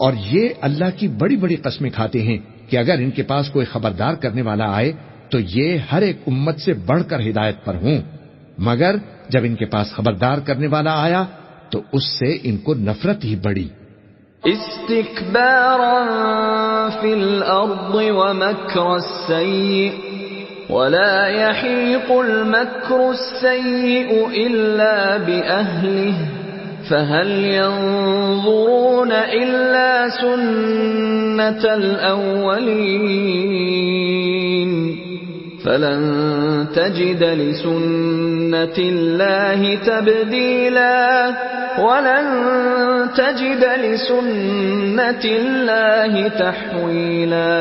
اور یہ اللہ کی بڑی بڑی قسمیں کھاتے ہیں کہ اگر ان کے پاس کوئی خبردار کرنے والا آئے تو یہ ہر ایک امت سے بڑھ کر ہدایت پر ہوں، مگر جب ان کے پاس خبردار کرنے والا آیا تو اس سے ان کو نفرت ہی بڑھی۔ استکبارا فی الارض ومکر السیئ ولا يحیق المکر السیئ الا بأہلہ فهل ينظرون إلا سنة الأولين فلن تجد لسنة الله تبديلا ولن تجد لسنة الله تحويلا۔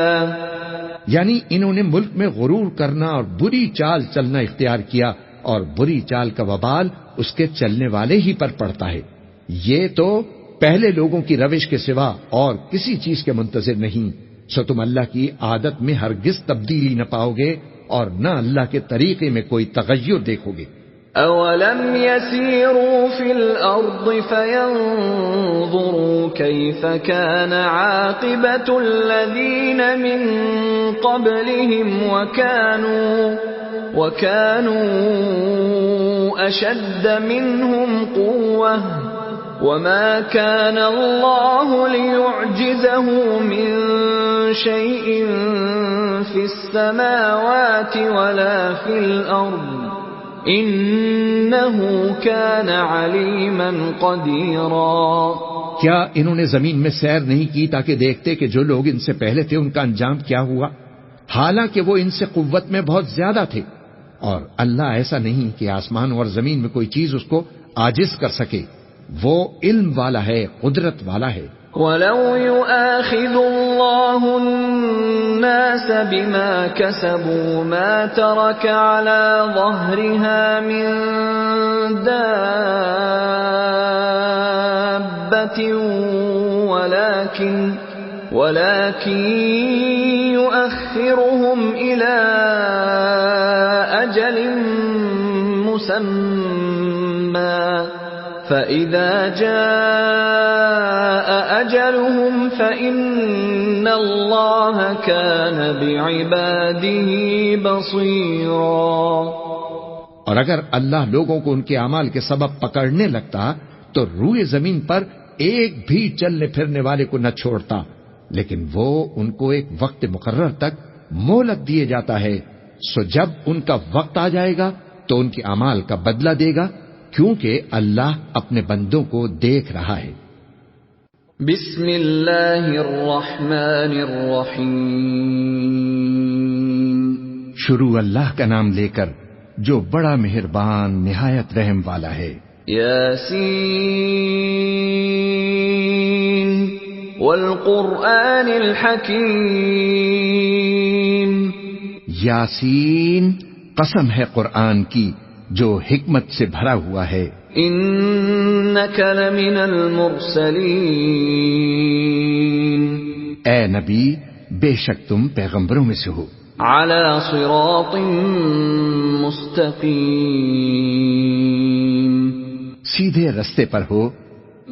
یعنی انہوں نے ملک میں غرور کرنا اور بری چال چلنا اختیار کیا، اور بری چال کا وبال اس کے چلنے والے ہی پر پڑتا ہے۔ یہ تو پہلے لوگوں کی روش کے سوا اور کسی چیز کے منتظر نہیں، سو تم اللہ کی عادت میں ہرگز تبدیلی نہ پاؤ گے اور نہ اللہ کے طریقے میں کوئی تغیر دیکھو گے۔ اولم يسيروا في الارض فينظروا كيف كان عاقبة الذين من قبلهم وكانوا اشد منهم قوة وما كان الله ليعجزه من شيء في السماوات ولا في الارض انه كان عليما قديرا۔ کیا انہوں نے زمین میں سیر نہیں کی تاکہ دیکھتے کہ جو لوگ ان سے پہلے تھے ان کا انجام کیا ہوا، حالانکہ وہ ان سے قوت میں بہت زیادہ تھے، اور اللہ ایسا نہیں کہ آسمان اور زمین میں کوئی چیز اس کو عاجز کر سکے، وہ علم والا ہے، قدرت والا ہے۔ وَلَوْ يُؤَاخِذُ اللَّهُ النَّاسَ بِمَا كَسَبُوا مَا تَرَكَ عَلَى ظَهْرِهَا مِن دَابَّةٍ وَلَكِن يُؤَخِّرُهُمْ إِلَى أَجَلٍ مُّسَمًّى فَإِذَا جَاءَ أَجَلُهُمْ فَإِنَّ اللَّهَ كَانَ بِعِبَادِهِ بَصِيرًا۔ اور اگر اللہ لوگوں کو ان کے اعمال کے سبب پکڑنے لگتا تو روئے زمین پر ایک بھی چلنے پھرنے والے کو نہ چھوڑتا، لیکن وہ ان کو ایک وقت مقرر تک مہلت دیے جاتا ہے، سو جب ان کا وقت آ جائے گا تو ان کے اعمال کا بدلہ دے گا، کیونکہ اللہ اپنے بندوں کو دیکھ رہا ہے۔ بسم اللہ الرحمن الرحیم۔ شروع اللہ کا نام لے کر جو بڑا مہربان نہایت رحم والا ہے۔ یاسین والقرآن الحکیم، یاسین قسم ہے قرآن کی جو حکمت سے بھرا ہوا ہے، انک لمن المرسلین، اے نبی بے شک تم پیغمبروں میں سے ہو، علی صراط مستقیم، سیدھے رستے پر ہو،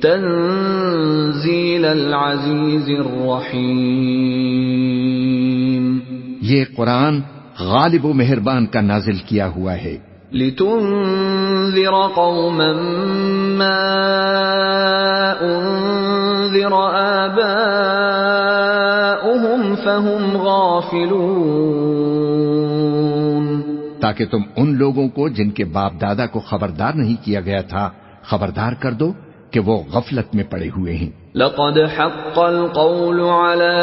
تنزیل العزیز الرحیم، یہ قرآن غالب و مہربان کا نازل کیا ہوا ہے، لتنذر قوما ما انذر آباؤهم فهم غافلون، تاکہ تم ان لوگوں کو جن کے باپ دادا کو خبردار نہیں کیا گیا تھا خبردار کر دو کہ وہ غفلت میں پڑے ہوئے ہیں۔ لقد حق القول على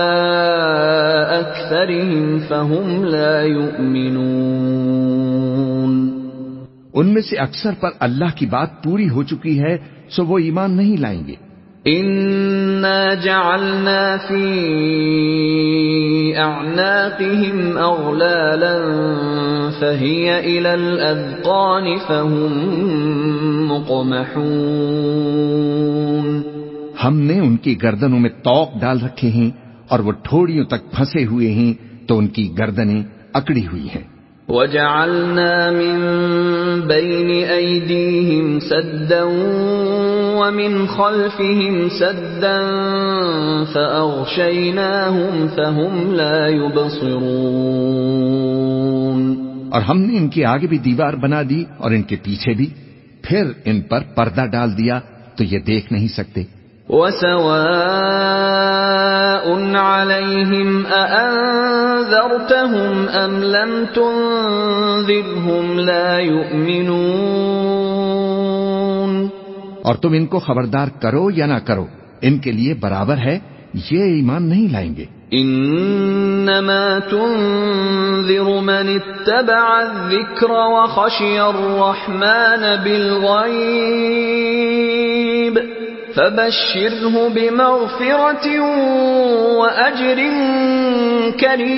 اکثرهم فهم لا يؤمنون، ان میں سے اکثر پر اللہ کی بات پوری ہو چکی ہے سو وہ ایمان نہیں لائیں گے۔ انا جعلنا في اعناقهم اغلالا فهي الى الاذقان فهم مقمحون، ہم نے ان کی گردنوں میں طوق ڈال رکھے ہیں اور وہ ٹھوڑیوں تک پھنسے ہوئے ہیں تو ان کی گردنیں اکڑی ہوئی ہیں۔ وَجَعَلْنَا مِن بَيْنِ أَيْدِيهِمْ سَدًّا وَمِنْ خَلْفِهِمْ سَدًّا فَأَغْشَيْنَاهُمْ فَهُمْ لَا يُبْصِرُونَ، اور ہم نے ان کے آگے بھی دیوار بنا دی اور ان کے پیچھے بھی، پھر ان پر پردہ ڈال دیا تو یہ دیکھ نہیں سکتے۔ وَسَوَاءٌ عَلَيْهِمْ أَأَنذَرْتَهُمْ أَمْ لَمْ تُنذِرْهُمْ لَا يُؤْمِنُونَ، اور تم ان کو خبردار کرو یا نہ کرو ان کے لیے برابر ہے، یہ ایمان نہیں لائیں گے۔ انما تنذر من اتبع الذکر وخشی الرحمن بالغیب فبشره بمغفرة وأجر کریم،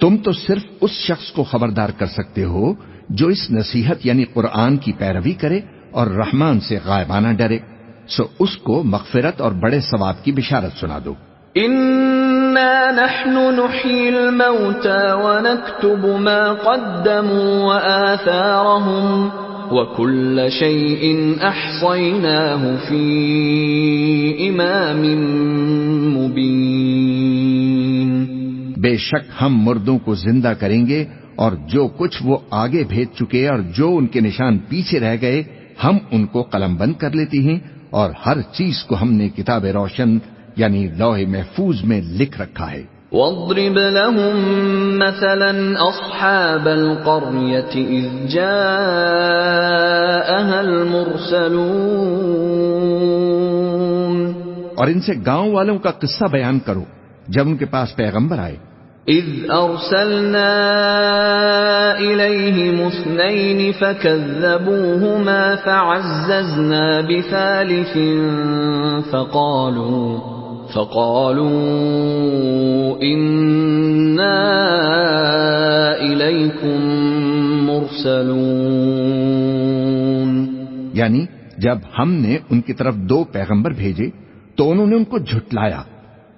تم تو صرف اس شخص کو خبردار کر سکتے ہو جو اس نصیحت یعنی قرآن کی پیروی کرے اور رحمان سے غائبانہ ڈرے، سو اس کو مغفرت اور بڑے ثواب کی بشارت سنا دو۔ انا نحن نحيي الموتى ونكتب ما قدموا وآثارهم وكل شيء احصيناه في امام مبين، بے شک ہم مردوں کو زندہ کریں گے اور جو کچھ وہ آگے بھیج چکے اور جو ان کے نشان پیچھے رہ گئے ہم ان کو قلم بند کر لیتی ہیں، اور ہر چیز کو ہم نے کتاب روشن یعنی لوح محفوظ میں لکھ رکھا ہے۔ واضرب لهم مثلا اصحاب القرية اذ جاءها المرسلون، اور ان سے گاؤں والوں کا قصہ بیان کرو جب ان کے پاس پیغمبر آئے۔ اذ ارسلنا الیہم اثنین فکذبوہما فعززنا بثالث فقالوا انا الیکم مرسلون، یعنی جب ہم نے ان کی طرف 2 پیغمبر بھیجے تو انہوں نے ان کو جھٹلایا،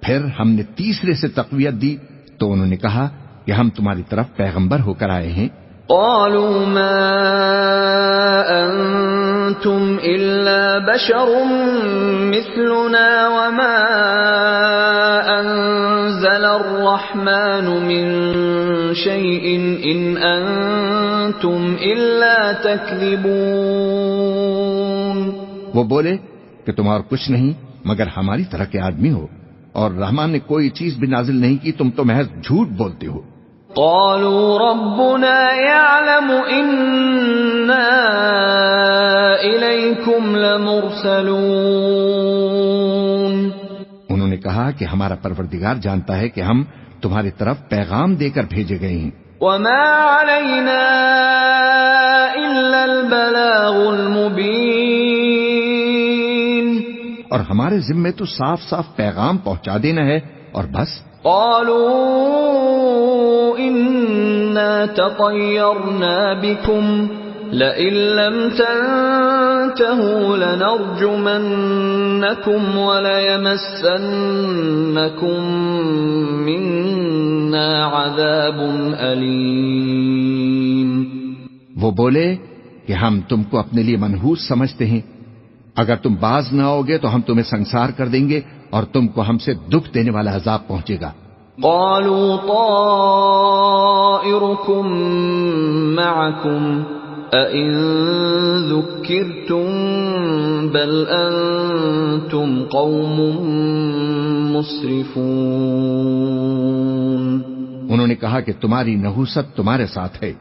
پھر ہم نے تیسرے سے تقویت دی تو انہوں نے کہا کہ ہم تمہاری طرف پیغمبر ہو کر آئے ہیں۔ قالوا ما انتم الا بشر مثلنا وما انزل الرحمن من شيء ان انتم الا تكذبون، وہ بولے کہ تم اور کچھ نہیں مگر ہماری طرح کے آدمی ہو، اور رحمان نے کوئی چیز بھی نازل نہیں کی، تم تو محض جھوٹ بولتے ہو۔ قالوا ربنا يعلم إنا إليكم لمرسلون، انہوں نے کہا کہ ہمارا پروردگار جانتا ہے کہ ہم تمہاری طرف پیغام دے کر بھیجے گئے ہیں۔ وما علينا إلا البلاغ المبين اور ہمارے ذمے تو صاف صاف پیغام پہنچا دینا ہے اور بس. قالوا إنا تطيرنا بكم لئن لم تنتهوا لنرجمنكم وليمسنكم منا عذاب أليم. وہ بولے کہ ہم تم کو اپنے لیے منحوس سمجھتے ہیں، اگر تم باز نہ ہوگے تو ہم تمہیں سنسار کر دیں گے اور تم کو ہم سے دکھ دینے والا عذاب پہنچے گا. قالوا طائركم معكم أئن ذكرتم بل أنتم قوم مسرفون. انہوں نے کہا کہ تمہاری نحوست تمہارے ساتھ ہے،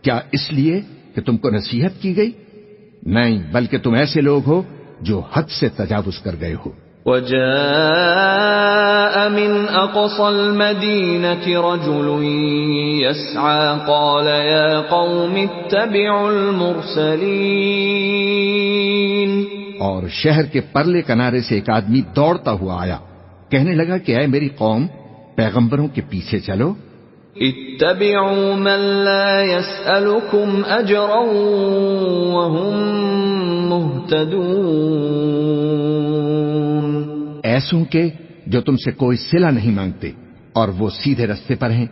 کیا اس لیے کہ تم کو نصیحت کی گئی؟ نہیں، بلکہ تم ایسے لوگ ہو جو حد سے تجاوز کر گئے ہو. وجاء من أقصى المدينة رجل يسعى قال يا قوم اتبعوا المرسلين. اور شہر کے پرلے کنارے سے ایک آدمی دوڑتا ہوا آیا، کہنے لگا کہ اے میری قوم، پیغمبروں کے پیچھے چلو. اتبعوا من لا يسألكم أجرا وهم مهتدون. ایسوں کے جو تم سے کوئی صلہ نہیں مانگتے اور وہ سیدھے رستے پر ہیں.